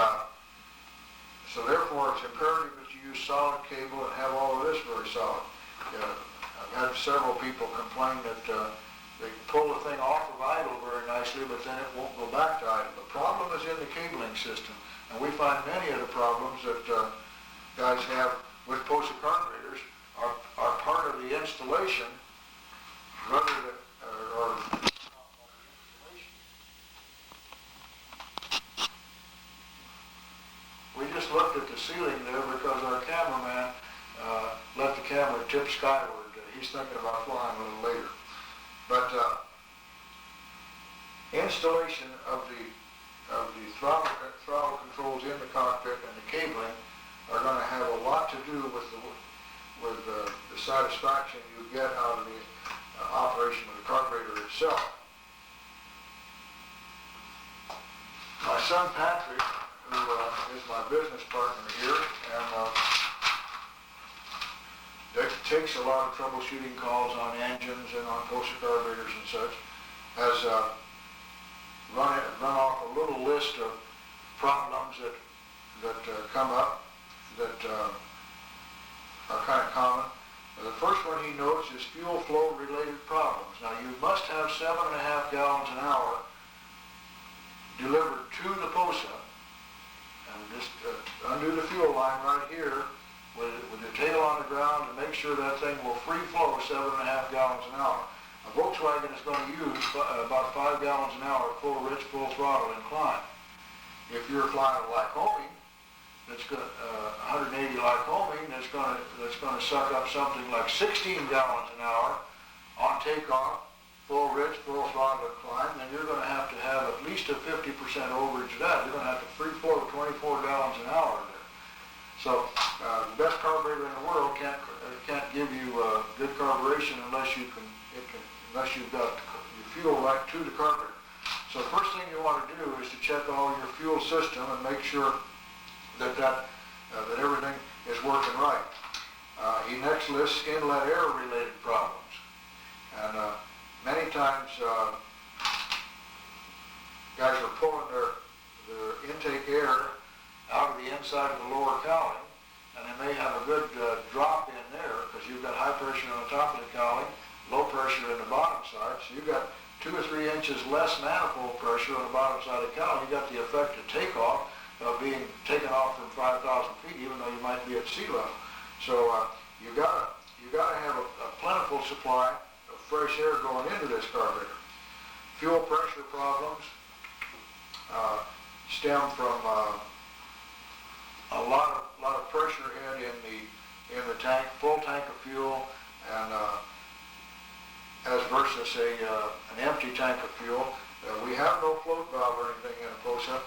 so therefore it's imperative that you use solid cable and have all of this very solid. I've had several people complain that they pull the thing off of idle very nicely, but then it won't go back to idle. The problem is in the cabling system, and we find many of the problems that guys have with Posa carburetors are part of the installation rather than We just looked at the ceiling there because our cameraman let the camera tip skyward. He's thinking about flying a little later. But installation of the throttle controls in the cockpit and the cabling are going to have a lot to do with the satisfaction you get out of the operation of the carburetor itself. My son Patrick, who is my business partner here, and takes a lot of troubleshooting calls on engines and on Posa carburetors and such, has run off a little list of problems that come up that are kind of common. The first one he notes is fuel flow related problems. Now you must have 7.5 gallons an hour delivered to the Posa, and just undo the fuel line right here with the tail on the ground and make sure that thing will free flow 7.5 gallons an hour. A Volkswagen is going to use about 5 gallons an hour full rich, full throttle incline. If you're flying a Lycoming, that's going 180 Lycoming, that's going to suck up something like 16 gallons an hour on takeoff, full rich, full throttle incline, then you're going to have at least a 50% overage of that. You're going to have to free flow 24 gallons an hour there. So the best carburetor in the world can't give you good carburation unless you've got your fuel right to the carburetor. So the first thing you want to do is to check all your fuel system and make sure that everything is working right. He next lists inlet air related problems, and many times guys are pulling their intake air out of the inside of the lower cowling, and they may have a good drop in there because you've got high pressure on the top of the cowling, low pressure in the bottom side, so you've got 2 or 3 inches less manifold pressure on the bottom side of the cowling. You got the effect of takeoff being taken off from 5,000 feet, even though you might be at sea level. So you gotta have a plentiful supply of fresh air going into this carburetor. Fuel pressure problems stem from a lot of pressure head in the tank, full tank of fuel, and as versus an empty tank of fuel. We have no float valve or anything in a Posa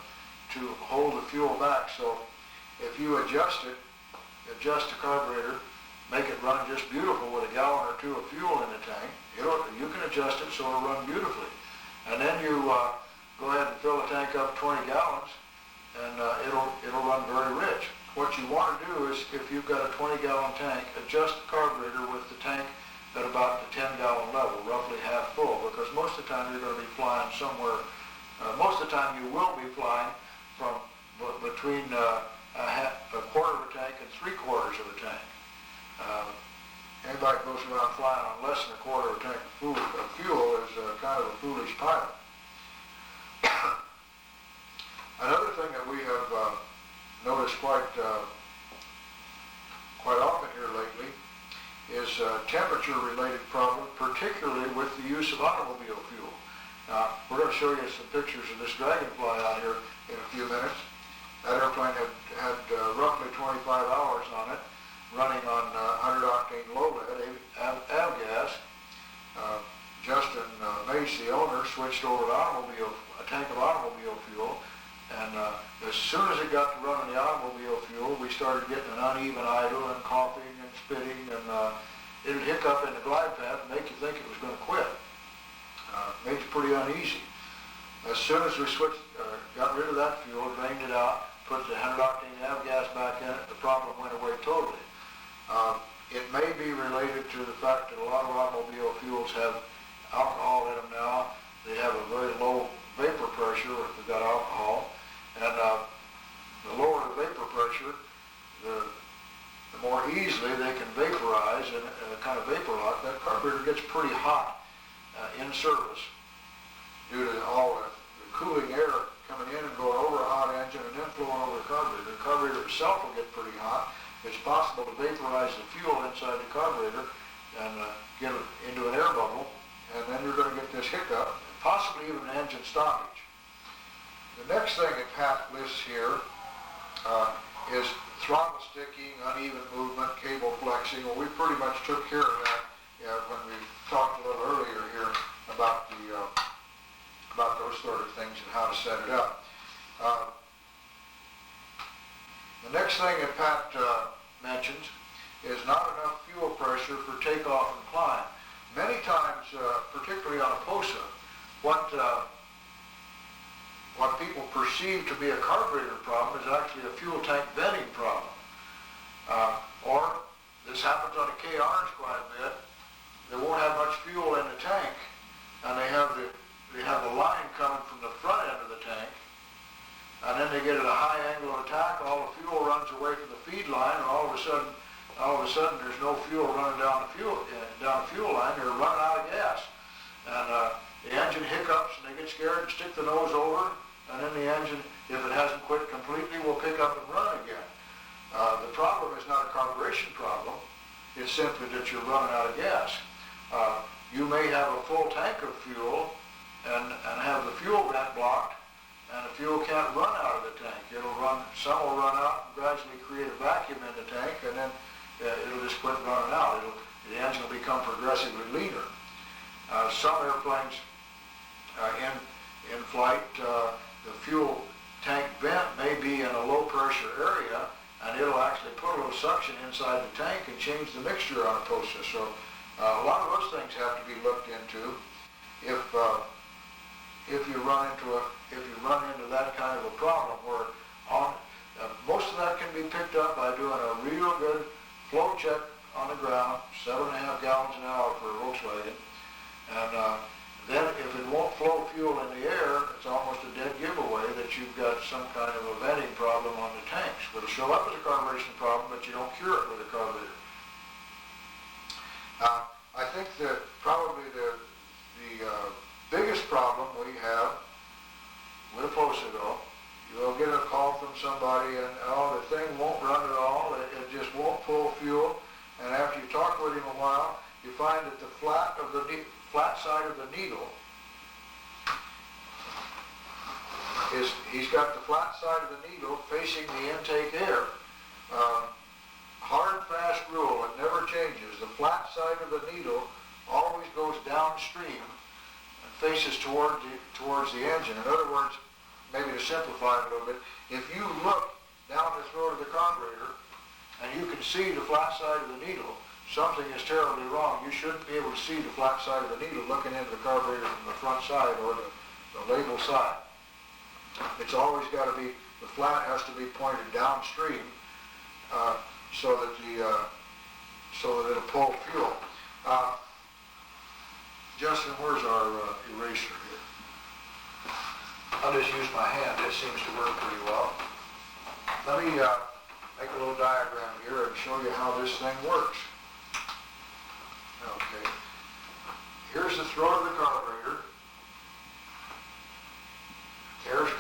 to hold the fuel back. So if you adjust the carburetor, make it run just beautiful with a gallon or 2 of fuel in the tank, you can adjust it so it'll run beautifully. And then you go ahead and fill the tank up 20 gallons, and it'll run very rich. What you want to do is, if you've got a 20-gallon tank, adjust the carburetor with the tank at about the 10-gallon level, roughly half full, because most of the time you're going to be flying somewhere, most of the time you will be flying from between a quarter of a tank and 3/4 of a tank. Anybody who goes around flying on less than a quarter of a tank of fuel is kind of a foolish pilot. Another thing that we have noticed quite often here lately is temperature-related problems, particularly with the use of automobile fuel. Now, we're going to show you some pictures of this Dragonfly out here in a few minutes. That airplane had roughly 25 hours on it, running on 100-octane low-lead avgas. Justin Mace, the owner, switched over to a tank of automobile fuel, and as soon as it got to running the automobile fuel, we started getting an uneven idle and coughing and spitting, and it'd hiccup in the glide path and make you think it was going to quit. Made you pretty uneasy. As soon as we got rid of that fuel, drained it out, put the 100-octane avgas back in it, the problem went away totally. It may be related to the fact that a lot of automobile fuels have alcohol in them now. They have a very low vapor pressure if they've got alcohol, and the lower the vapor pressure, the more easily they can vaporize and kind of vapor lock. That carburetor gets pretty hot in service due to all the cooling air coming in and going over a hot engine and then flowing over the carburetor. The carburetor itself will get pretty hot. It's possible to vaporize the fuel inside the carburetor and get it into an air bubble, and then you're going to get this hiccup, possibly even an engine stoppage. The next thing that Pat lists here is throttle sticking, uneven movement, cable flexing. Well, we pretty much took care of that when we talked a little earlier here about those sort of things and how to set it up. The next thing that Pat mentions is not enough fuel pressure for takeoff and climb. Many times, particularly on a Posa, what people perceive to be a carburetor problem is actually a fuel tank venting problem. Or this happens on a KRs quite a bit. They won't have much fuel in the tank, and they have the line coming from the front end of the tank, and then they get at a high angle of attack. All the fuel runs away from the feed line, and all of a sudden, there's no fuel running down the fuel line. They're running out of gas, and the engine hiccups, and they get scared and stick the nose over, and then the engine, if it hasn't quit completely, will pick up and run again. The problem is not a carburation problem. It's simply that you're running out of gas. You may have a full tank of fuel and have the fuel vent blocked, and the fuel can't run out of the tank. Some will run out and gradually create a vacuum in the tank, and then it'll just quit running out. The engine will become progressively leaner. Some airplanes in flight, the fuel tank vent may be in a low pressure area, and it'll actually put a little suction inside the tank and change the mixture on a Posa. So a lot of those things have to be looked into if you run into that kind of a problem. Where most of that can be picked up by doing a real good flow check on the ground, 7.5 gallons an hour for a Volkswagen, and then if it won't flow fuel in the air, it's almost a dead giveaway that you've got some kind of a venting problem on the tanks. It'll show up as a carburation problem, but you don't cure it with a carburetor. I think that probably the biggest problem we have with a Posa, though, you'll get a call from somebody and, the thing won't run at all, it just won't pull fuel, and after you talk with him a while, you find that the flat side of the needle he's got the flat side of the needle facing the intake air. Hard, fast rule, it never changes. The flat side of the needle always goes downstream and faces towards the engine. In other words, maybe to simplify it a little bit, if you look down the throat of the carburetor and you can see the flat side of the needle, something is terribly wrong. You shouldn't be able to see the flat side of the needle looking into the carburetor from the front side or the label side. It's always got to be, the flat has to be pointed downstream so that it'll pull fuel. Justin, where's our eraser here? I'll just use my hand. It seems to work pretty well. Let me make a little diagram here and show you how this thing works. Okay. Here's the throat of the carburetor. Air's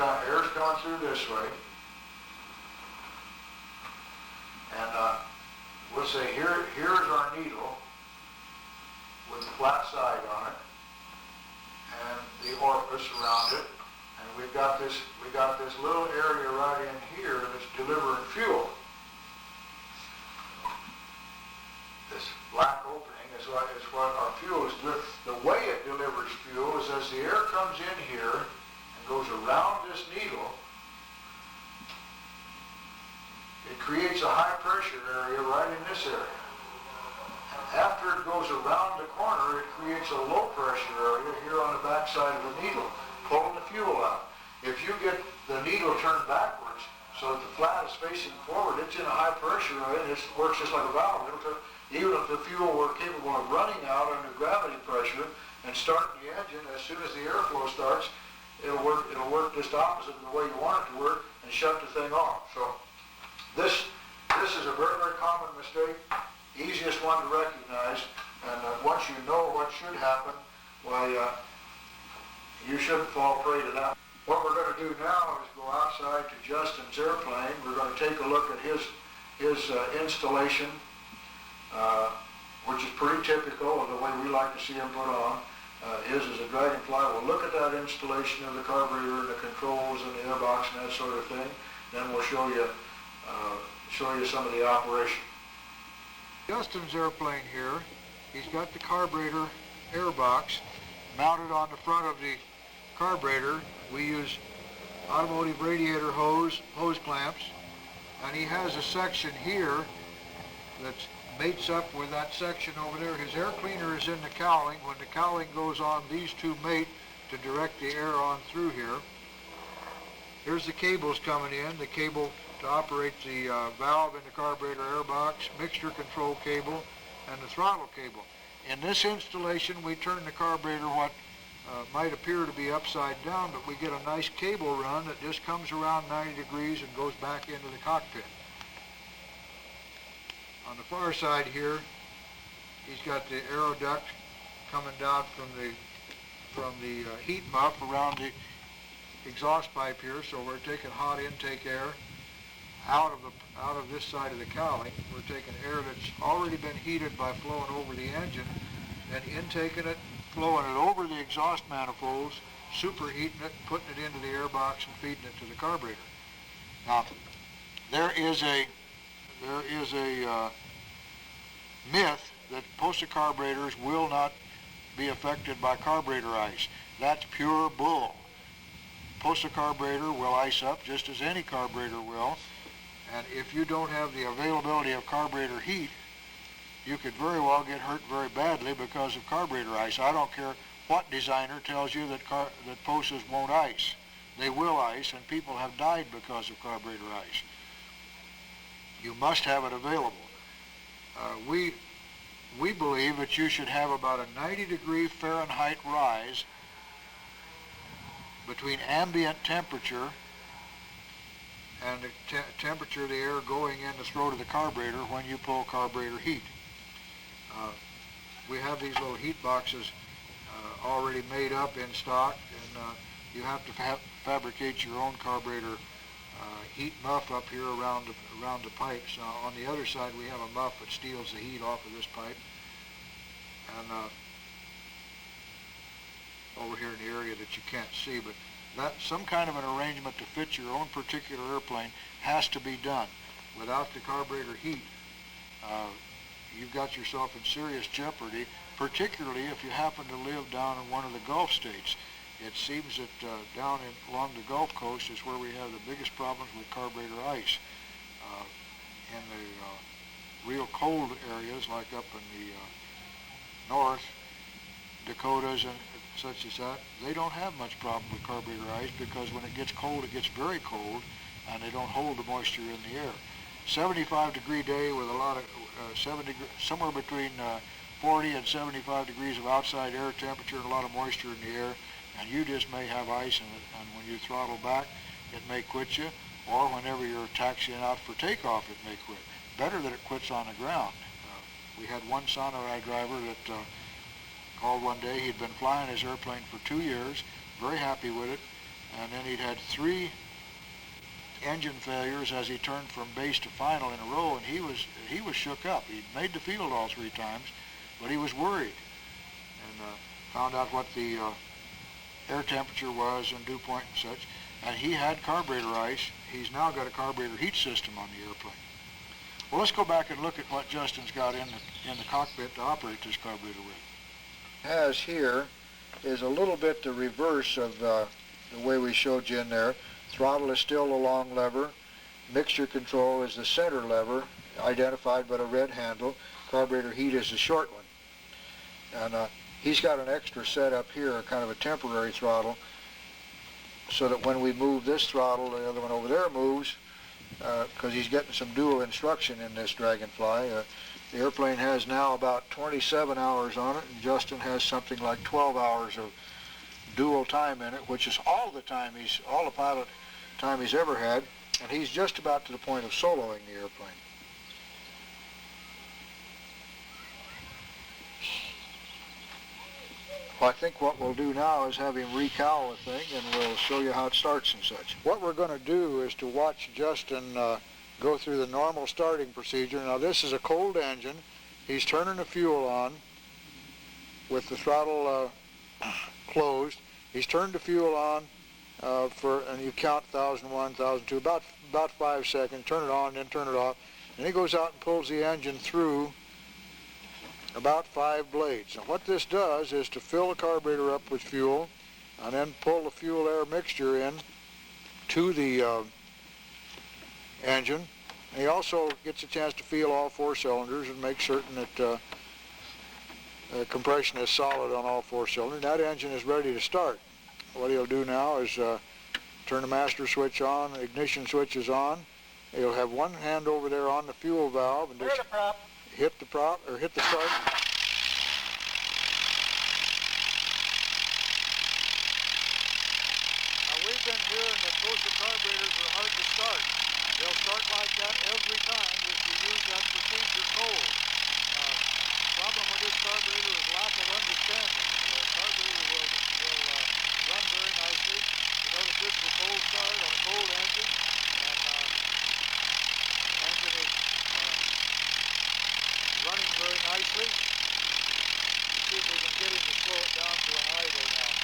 coming through this way. And we'll say here's our needle with the flat side on it and the orifice around it. And we got this little area right in here that's delivering fuel. This black opening is what our fuel is. The way it delivers fuel is as the air comes in here and goes around this needle, it creates a high pressure area right in this area. And after it goes around the corner, it creates a low pressure area here on the back side of the needle, pulling the fuel out. If you get the needle turned backwards so that the flat is facing forward, it's in a high pressure area, and it works just like a valve. Even if the fuel were capable of running out under gravity pressure and starting the engine, as soon as the airflow starts, it'll work just opposite of the way you want it to work and shut the thing off. So this is a very, very common mistake, easiest one to recognize, and once you know what should happen, why you shouldn't fall prey to that. What we're going to do now is go outside to Justin's airplane. We're going to take a look at his installation, which is pretty typical of the way we like to see them put on. His is a Dragonfly. We'll look at that installation of the carburetor and the controls and the airbox and that sort of thing. Then we'll show you some of the operation. Justin's airplane here, he's got the carburetor airbox mounted on the front of the carburetor. We use automotive radiator hose clamps, and he has a section here that's mates up with that section over there. His air cleaner is in the cowling. When the cowling goes on, these two mate to direct the air on through here. Here's the cables coming in, the cable to operate the valve in the carburetor air box, mixture control cable, and the throttle cable. In this installation, we turn the carburetor what might appear to be upside down, but we get a nice cable run that just comes around 90 degrees and goes back into the cockpit. On the far side here, he's got the aero duct coming down from the heat muff around the exhaust pipe here, so we're taking hot intake air out of this side of the cowling. We're taking air that's already been heated by flowing over the engine, and intaking it, flowing it over the exhaust manifolds, superheating it, putting it into the air box and feeding it to the carburetor. Now, there is a myth that Posa carburetors will not be affected by carburetor ice. That's pure bull. Posa carburetor will ice up just as any carburetor will, and if you don't have the availability of carburetor heat, you could very well get hurt very badly because of carburetor ice. I don't care what designer tells you that Posas won't ice. They will ice, and people have died because of carburetor ice. You must have it available. We believe that you should have about a 90-degree Fahrenheit rise between ambient temperature and the temperature of the air going in the throat of the carburetor when you pull carburetor heat. We have these little heat boxes already made up in stock, and you have to fabricate your own carburetor heat muff up here around the pipes. On the other side, we have a muff that steals the heat off of this pipe, and over here in the area that you can't see, but that some kind of an arrangement to fit your own particular airplane has to be done. Without the carburetor heat, you've got yourself in serious jeopardy, particularly if you happen to live down in one of the Gulf states. It seems that down along the Gulf Coast is where we have the biggest problems with carburetor ice. In the real cold areas, like up in the North Dakotas and such as that, they don't have much problem with carburetor ice because when it gets cold, it gets very cold, and they don't hold the moisture in the air. 75-degree day with a lot of somewhere between 40 and 75 degrees of outside air temperature and a lot of moisture in the air, and you just may have ice in it, and when you throttle back, it may quit you, or whenever you're taxiing out for takeoff, it may quit. Better that it quits on the ground. We had one Sonorai driver that called one day. He'd been flying his airplane for 2 years, very happy with it, and then he'd had 3 engine failures as he turned from base to final in a row, and he was shook up. He'd made the field all 3 times, but he was worried, and found out what the air temperature was and dew point and such, and he had carburetor ice. He's now got a carburetor heat system on the airplane. Well, let's go back and look at what Justin's got in the cockpit to operate this carburetor with. Has here is a little bit the reverse of the way we showed you in there. Throttle is still a long lever. Mixture control is the center lever, identified by a red handle. Carburetor heat is the short one. And he's got an extra setup here, kind of a temporary throttle, so that when we move this throttle, the other one over there moves, because he's getting some dual instruction in this Dragonfly. The airplane has now about 27 hours on it, and Justin has something like 12 hours of dual time in it, which is all the pilot time he's ever had, and he's just about to the point of soloing the airplane. Well, I think what we'll do now is have him recowl the thing, and we'll show you how it starts and such. What we're going to do is to watch Justin go through the normal starting procedure. Now, this is a cold engine. He's turning the fuel on with the throttle closed. He's turned the fuel on and you count 1001, 1002, about 5 seconds. Turn it on, then turn it off. And he goes out and pulls the engine through about 5 blades. And what this does is to fill the carburetor up with fuel and then pull the fuel air mixture in to the engine, And he also gets a chance to feel all 4 cylinders and make certain that compression is solid on all 4 cylinders. That engine is ready to start. What he'll do now is turn the master switch on, the ignition switch is on. He'll have one hand over there on the fuel valve and just hit the prop or hit the start. Now we've been hearing that Posa carburetors are hard to start. They'll start like that every time if you use that procedure cold. The problem with this carburetor is lack of understanding. The carburetor will run very nicely. You notice this is a cold start on a cold engine, and the engine is running very nicely. Let's see if we can get him to slow it down to an idle now.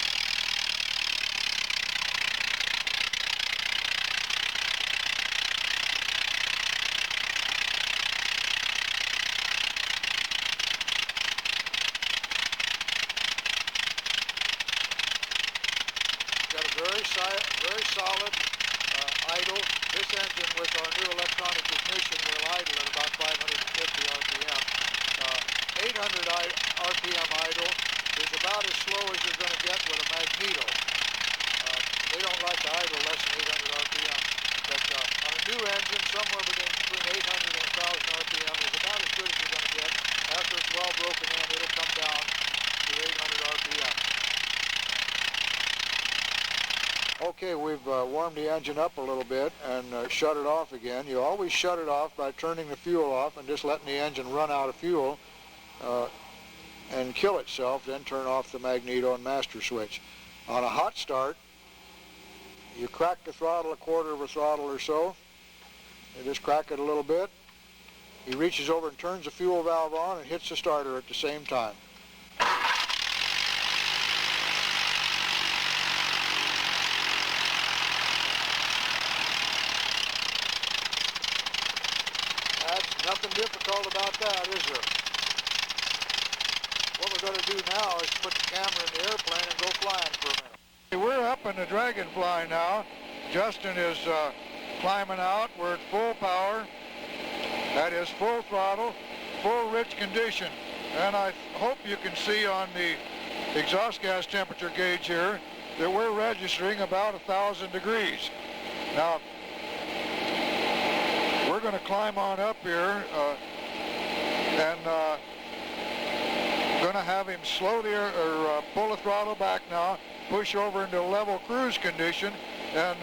Very solid idle. This engine with our new electronic ignition will idle at about 550 RPM. 800 RPM idle is about as slow as you're going to get with a magneto. They don't like to idle less than 800 RPM. But on a new engine, somewhere between 800 and 1,000 RPM is about as good as you're going to get. After it's well broken in, it'll come down to 800 RPM. Okay, we've warmed the engine up a little bit and shut it off again. You always shut it off by turning the fuel off and just letting the engine run out of fuel and kill itself, then turn off the magneto and master switch. On a hot start, you crack the throttle a quarter of a throttle or so. You just crack it a little bit. He reaches over and turns the fuel valve on and hits the starter at the same time. Nothing difficult about that, is there? What we're going to do now is put the camera in the airplane and go flying for a minute. We're up in the Dragonfly now. Justin is climbing out. We're at full power. That is full throttle, full rich condition. And I hope you can see on the exhaust gas temperature gauge here that we're registering about 1,000 degrees. Now, we're going to climb on up here and going to have him slow or pull the throttle back now, push over into a level cruise condition, and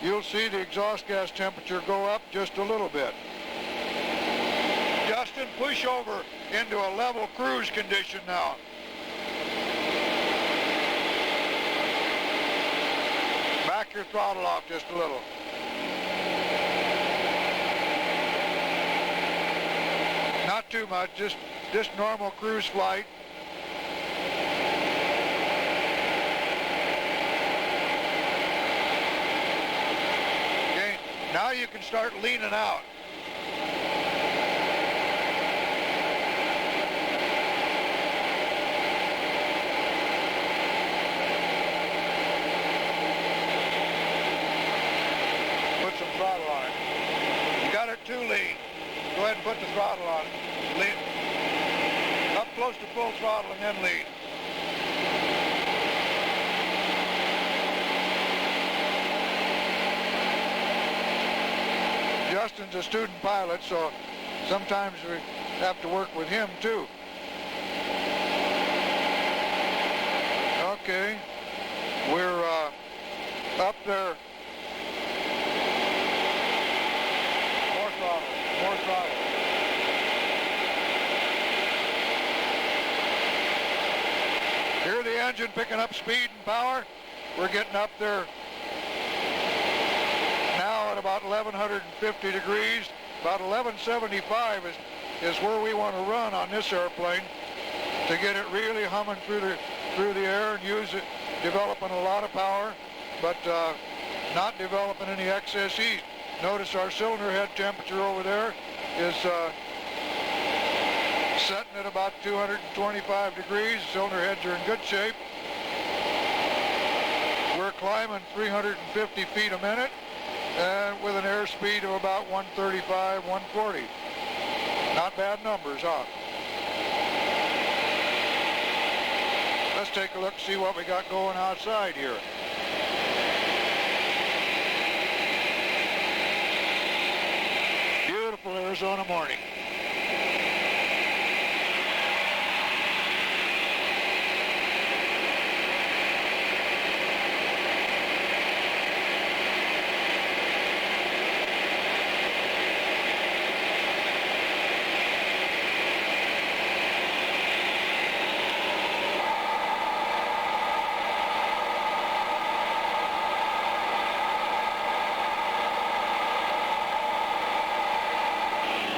you'll see the exhaust gas temperature go up just a little bit. Justin, push over into a level cruise condition now. Back your throttle off just a little. Not too much, just normal cruise flight. Okay, now you can start leaning out. Put some throttle on it. You got it too lean. Go ahead and put the throttle on. Lean. Up close to full throttle and then lead. Justin's a student pilot, so sometimes we have to work with him too. Okay, we're up there. More throttle, more throttle. Hear the engine picking up speed and power. We're getting up there now at about 1,150 degrees. About 1175 is where we want to run on this airplane to get it really humming through the air and use it, developing a lot of power, but not developing any excess heat. Notice our cylinder head temperature over there is setting at about 225 degrees. Cylinder heads are in good shape. We're climbing 350 feet a minute and with an airspeed of about 135, 140. Not bad numbers, huh? Let's take a look and see what we got going outside here. Beautiful Arizona morning.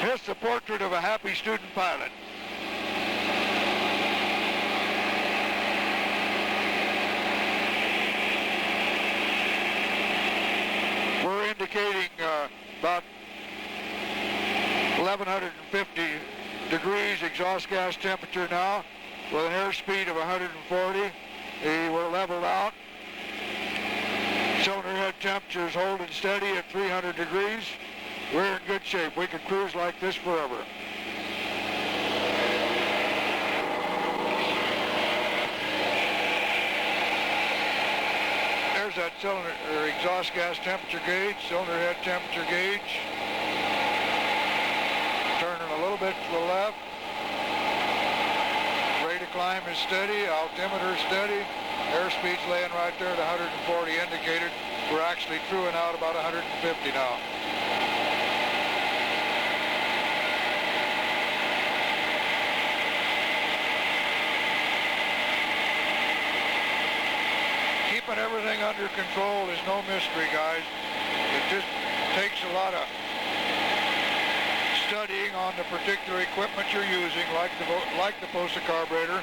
Here's the portrait of a happy student pilot. We're indicating about 1150 degrees exhaust gas temperature now with an airspeed of 140. We're leveled out. Cylinder head temperature is holding steady at 300 degrees. We're in good shape. We could cruise like this forever. There's that cylinder exhaust gas temperature gauge, cylinder head temperature gauge. Turning a little bit to the left. Rate of climb is steady, altimeter is steady. Airspeed's laying right there at 140 indicated. We're actually truing out about 150 now. Keeping everything under control is no mystery, guys. It just takes a lot of studying on the particular equipment you're using, like the Posa carburetor,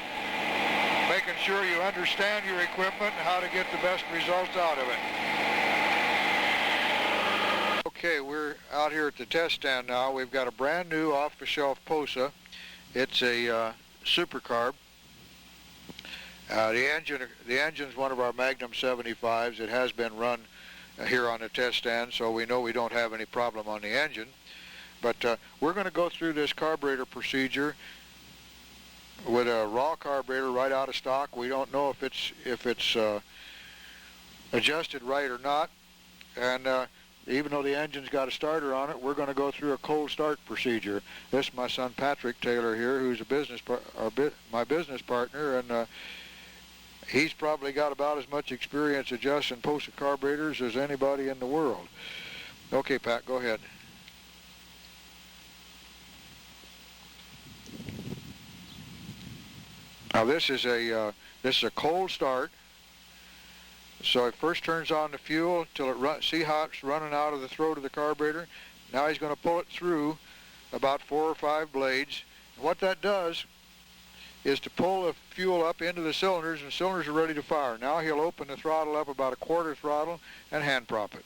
making sure you understand your equipment and how to get the best results out of it. Okay, we're out here at the test stand now. We've got a brand new off-the-shelf Posa. It's a super carb. The engine's one of our Magnum 75s. It has been run here on the test stand, so we know we don't have any problem on the engine. But we're going to go through this carburetor procedure with a raw carburetor right out of stock. We don't know if it's adjusted right or not. And even though the engine's got a starter on it, we're going to go through a cold start procedure. This is my son Patrick Taylor here, who's my business partner, and he's probably got about as much experience adjusting Posa carburetors as anybody in the world. Okay, Pat, go ahead. Now this is a cold start. So it first turns on the fuel till it see how it's running out of the throat of the carburetor. Now he's going to pull it through about 4 or 5 blades. And what that does is to pull the fuel up into the cylinders, and the cylinders are ready to fire. Now he'll open the throttle up about a quarter throttle and hand prop it.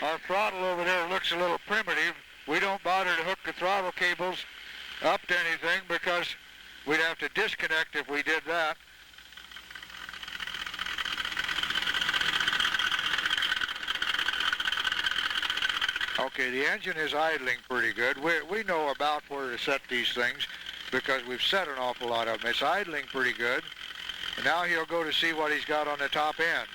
Our throttle over there looks a little primitive. We don't bother to hook the throttle cables up to anything because we'd have to disconnect if we did that. Okay, the engine is idling pretty good. We know about where to set these things because we've set an awful lot of them. It's idling pretty good. And now he'll go to see what he's got on the top end.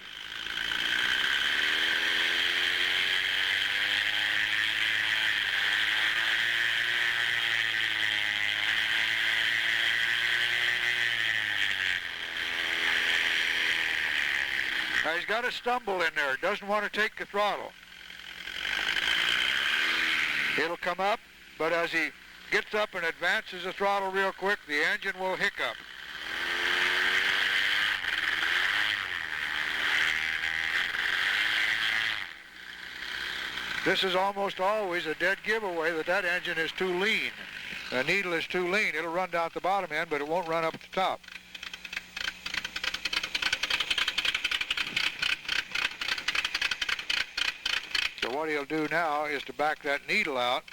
Now he's got a stumble in there. Doesn't want to take the throttle. It'll come up, but as he gets up and advances the throttle real quick, the engine will hiccup. This is almost always a dead giveaway that engine is too lean. The needle is too lean. It'll run down at the bottom end, but it won't run up at the top. So what he'll do now is to back that needle out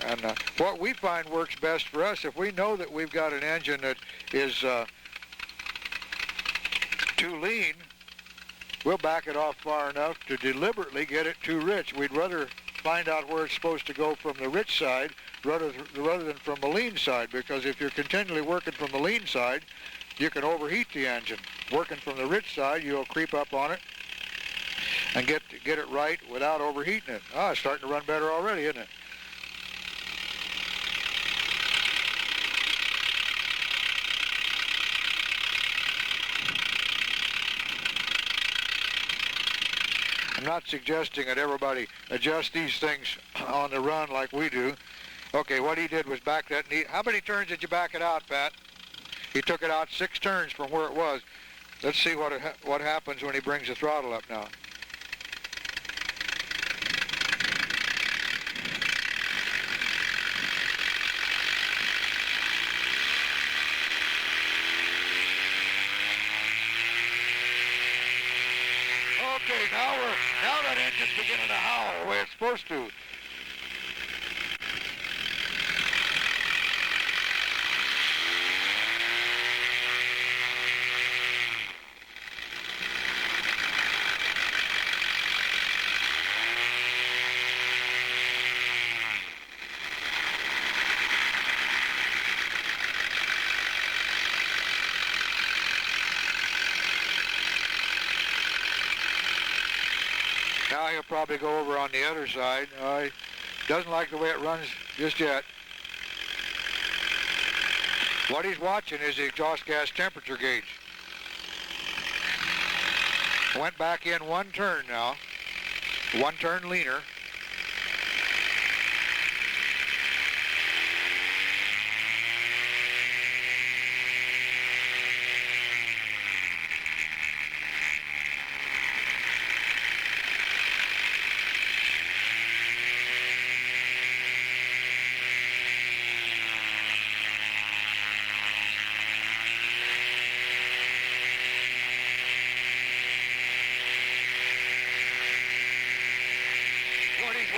And what we find works best for us, if we know that we've got an engine that is too lean, we'll back it off far enough to deliberately get it too rich. We'd rather find out where it's supposed to go from the rich side rather than from the lean side, because if you're continually working from the lean side, you can overheat the engine. Working from the rich side, you'll creep up on it and get it right without overheating it. It's starting to run better already, isn't it? I'm not suggesting that everybody adjust these things on the run like we do. Okay, what he did was back that knee. How many turns did you back it out, Pat? He took it out 6 turns from where it was. Let's see what happens when he brings the throttle up now. Okay, now that engine's beginning to howl the way it's supposed to. Now he'll probably go over on the other side. He doesn't like the way it runs just yet. What he's watching is the exhaust gas temperature gauge. Went back in 1 turn now. 1 turn leaner.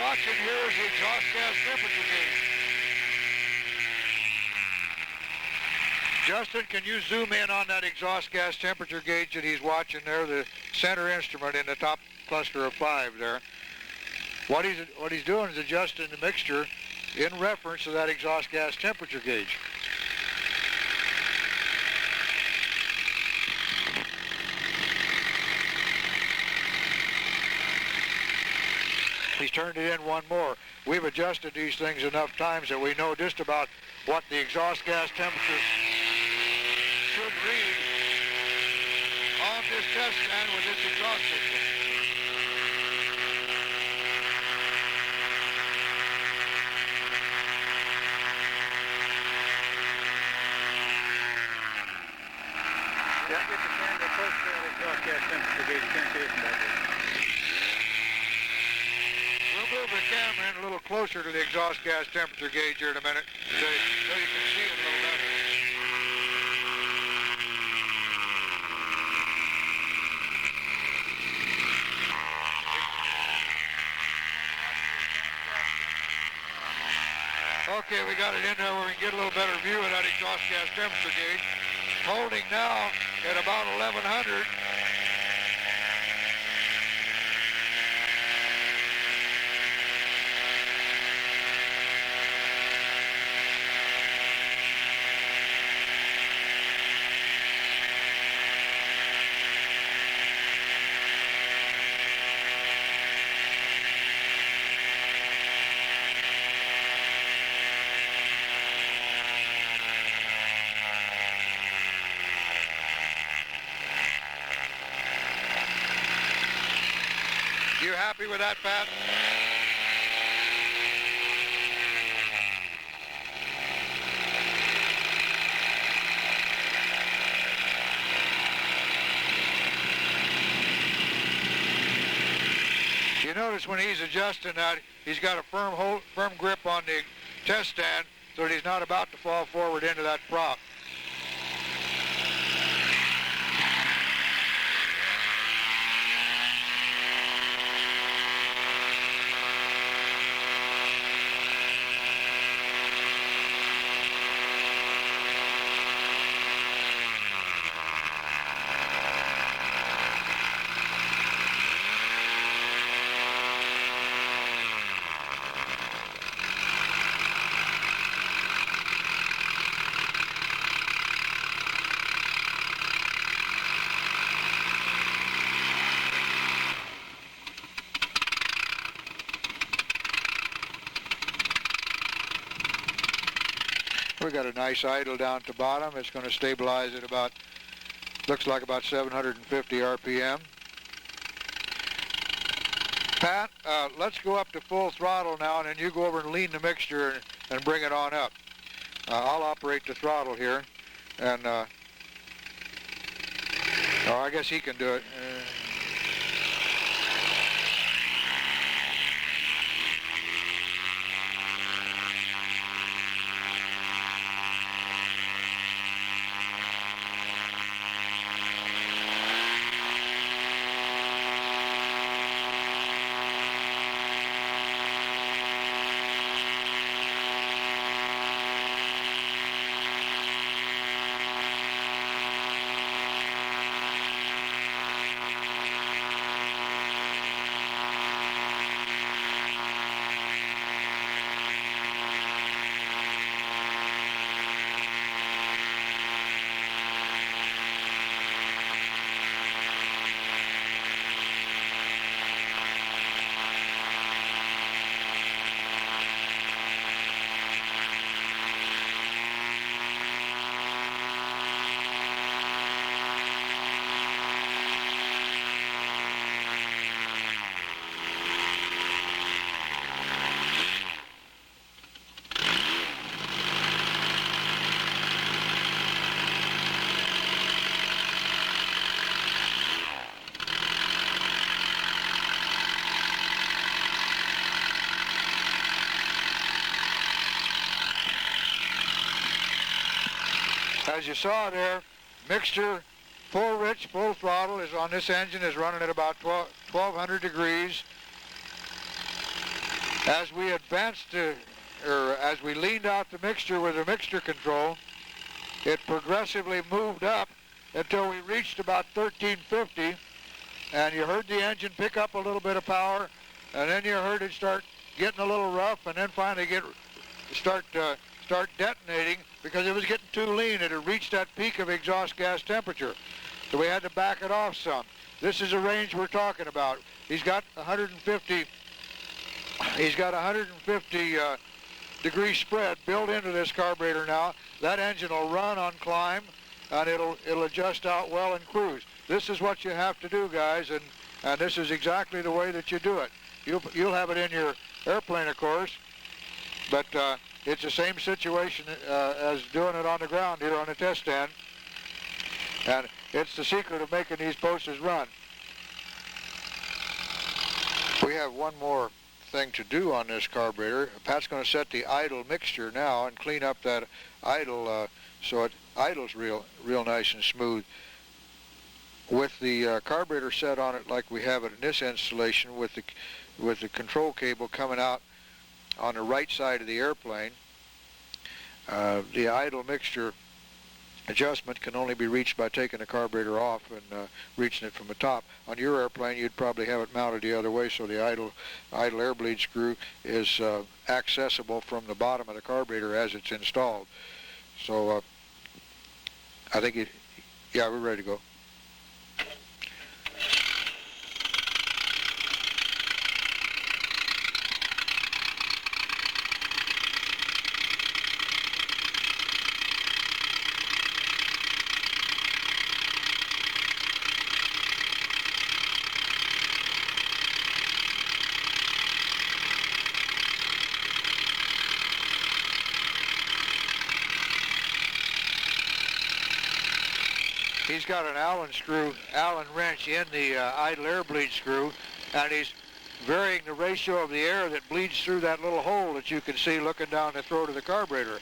Watching here is the exhaust gas temperature gauge. Justin, can you zoom in on that exhaust gas temperature gauge that he's watching there, the center instrument in the top cluster of 5 there? What he's doing is adjusting the mixture in reference to that exhaust gas temperature gauge. He's turned it in 1 more. We've adjusted these things enough times that we know just about what the exhaust gas temperature should read on this test stand with this exhaust system. Yeah, get the camera close to that exhaust gas temperature gauge. You can't see it from back there. Move the camera in a little closer to the exhaust gas temperature gauge here in a minute so you can see it a little better. Okay, we got it in there where we can get a little better view of that exhaust gas temperature gauge. Holding now at about 1100. You happy with that, Pat? You notice when he's adjusting that, he's got a firm grip on the test stand so that he's not about to fall forward into that prop. We got a nice idle down at the bottom. It's going to stabilize at about, looks like about 750 RPM. Pat, let's go up to full throttle now, and then you go over and lean the mixture and bring it on up. I'll operate the throttle here, and oh, I guess he can do it. As you saw there, mixture full rich, full throttle is on this engine is running at about 1200 degrees. As we advanced as we leaned out the mixture with the mixture control, it progressively moved up until we reached about 1350, and you heard the engine pick up a little bit of power, and then you heard it start getting a little rough, and then finally start detonating because it was getting too lean. It had reached that peak of exhaust gas temperature, so we had to back it off some. This is the range we're talking about. He's got 150 degree spread built into this carburetor now. That engine will run on climb, and it'll adjust out well and cruise. This is what you have to do, guys, and this is exactly the way that you do it. You'll have it in your airplane, of course, but it's the same situation as doing it on the ground here on the test stand, and it's the secret of making these Posas run. We have one more thing to do on this carburetor. Pat's going to set the idle mixture now and clean up that idle so it idles real nice and smooth. With the carburetor set on it like we have it in this installation, with the control cable coming out on the right side of the airplane, the idle mixture adjustment can only be reached by taking the carburetor off and reaching it from the top. On your airplane, you'd probably have it mounted the other way, so the idle air bleed screw is accessible from the bottom of the carburetor as it's installed. So I think yeah, we're ready to go. He's got an Allen wrench in the idle air bleed screw, and he's varying the ratio of the air that bleeds through that little hole that you can see looking down the throat of the carburetor.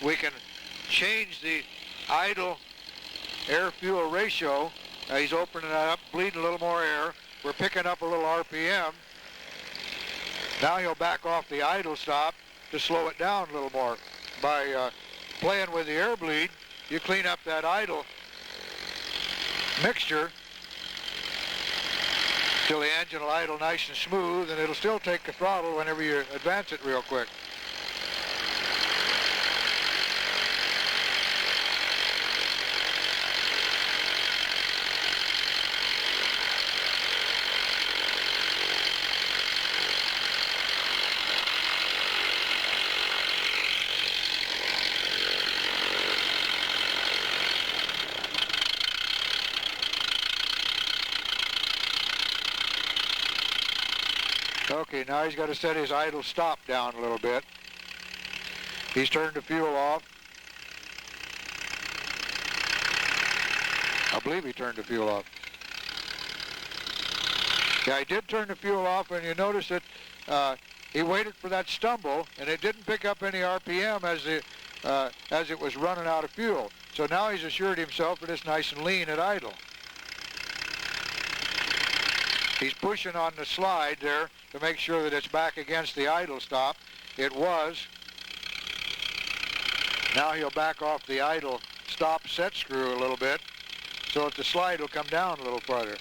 We can change the idle air-fuel ratio. He's opening that up, bleeding a little more air. We're picking up a little RPM. Now he'll back off the idle stop to slow it down a little more. By playing with the air bleed, you clean up that idle mixture till the engine will idle nice and smooth, and it'll still take the throttle whenever you advance it real quick. Okay, now he's got to set his idle stop down a little bit. He's turned the fuel off. I believe he turned the fuel off. Yeah, he did turn the fuel off, and you notice that he waited for that stumble, and it didn't pick up any RPM as it was running out of fuel. So now he's assured himself that it's nice and lean at idle. He's pushing on the slide there to make sure that it's back against the idle stop. It was. Now he'll back off the idle stop set screw a little bit so that the slide will come down a little farther.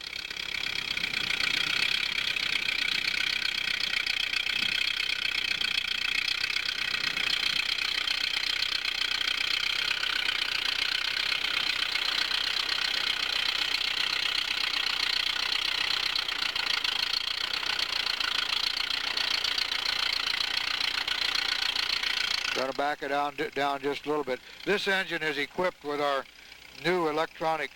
Going to back it down just a little bit. This engine is equipped with our new electronic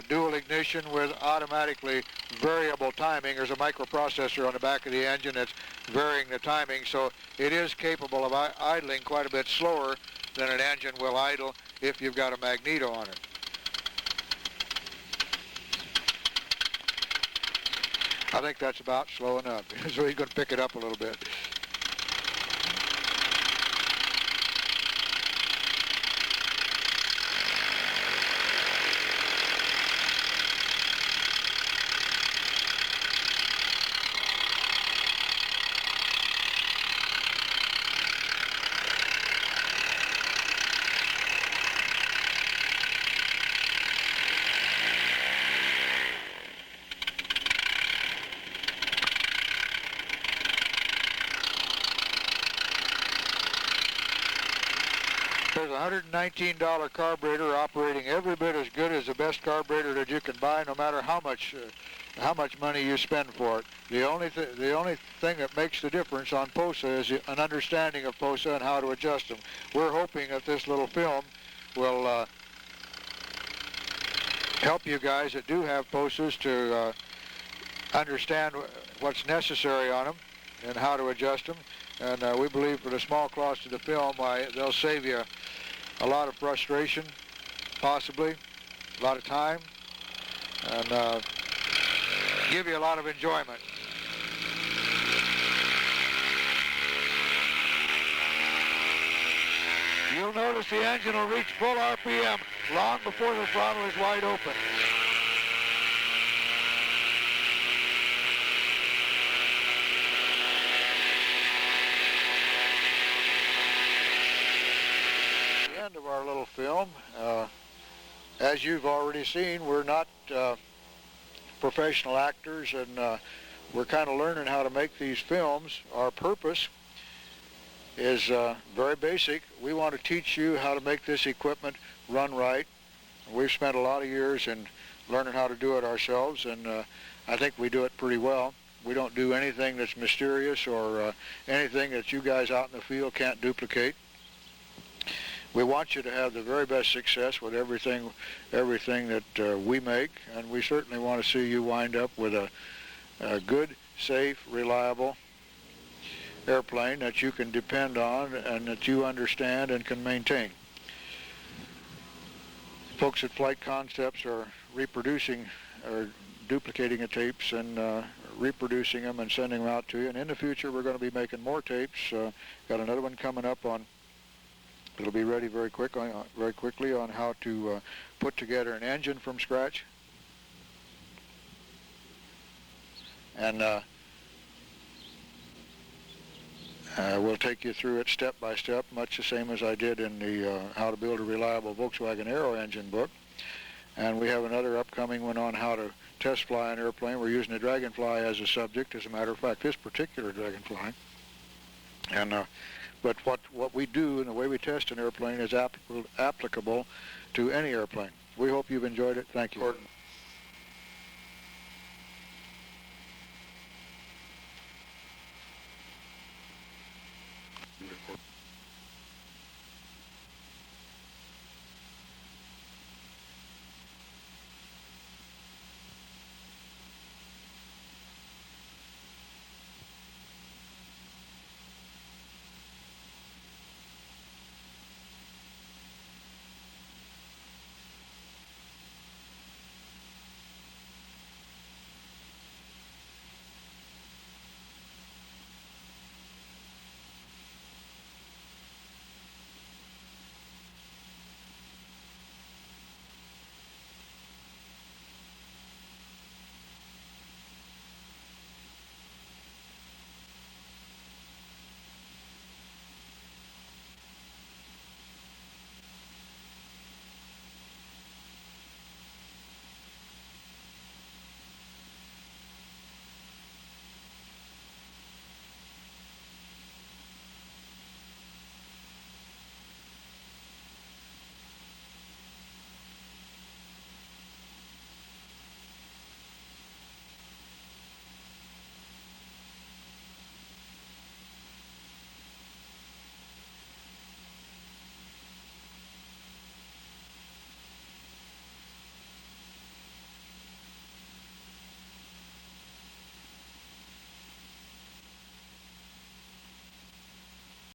dual ignition with automatically variable timing. There's a microprocessor on the back of the engine that's varying the timing, so it is capable of idling quite a bit slower than an engine will idle if you've got a magneto on it. I think that's about slow enough, so he's going to pick it up a little bit. There's a $119 carburetor operating every bit as good as the best carburetor that you can buy, no matter how much money you spend for it. The only thing that makes the difference on Posa is an understanding of Posa and how to adjust them. We're hoping that this little film will help you guys that do have Posas to understand what's necessary on them and how to adjust them. And we believe for the small cost of the film, they'll save you a lot of frustration, possibly, a lot of time, and give you a lot of enjoyment. You'll notice the engine will reach full RPM long before the throttle is wide open. Of our little film. As you've already seen, we're not professional actors, and we're kind of learning how to make these films. Our purpose is very basic. We want to teach you how to make this equipment run right. We've spent a lot of years in learning how to do it ourselves, and I think we do it pretty well. We don't do anything that's mysterious or anything that you guys out in the field can't duplicate. We want you to have the very best success with everything that we make, and we certainly want to see you wind up with a good, safe, reliable airplane that you can depend on and that you understand and can maintain. Folks at Flight Concepts are reproducing or duplicating the tapes and reproducing them and sending them out to you. And in the future, we're going to be making more tapes. Got another one coming up on. It'll be ready very quickly on how to put together an engine from scratch. And we'll take you through it step by step, much the same as I did in the How to Build a Reliable Volkswagen Aero Engine book. And we have another upcoming one on how to test fly an airplane. We're using a Dragonfly as a subject, as a matter of fact, this particular Dragonfly. And but what we do and the way we test an airplane is applicable to any airplane. We hope you've enjoyed it. Thank you.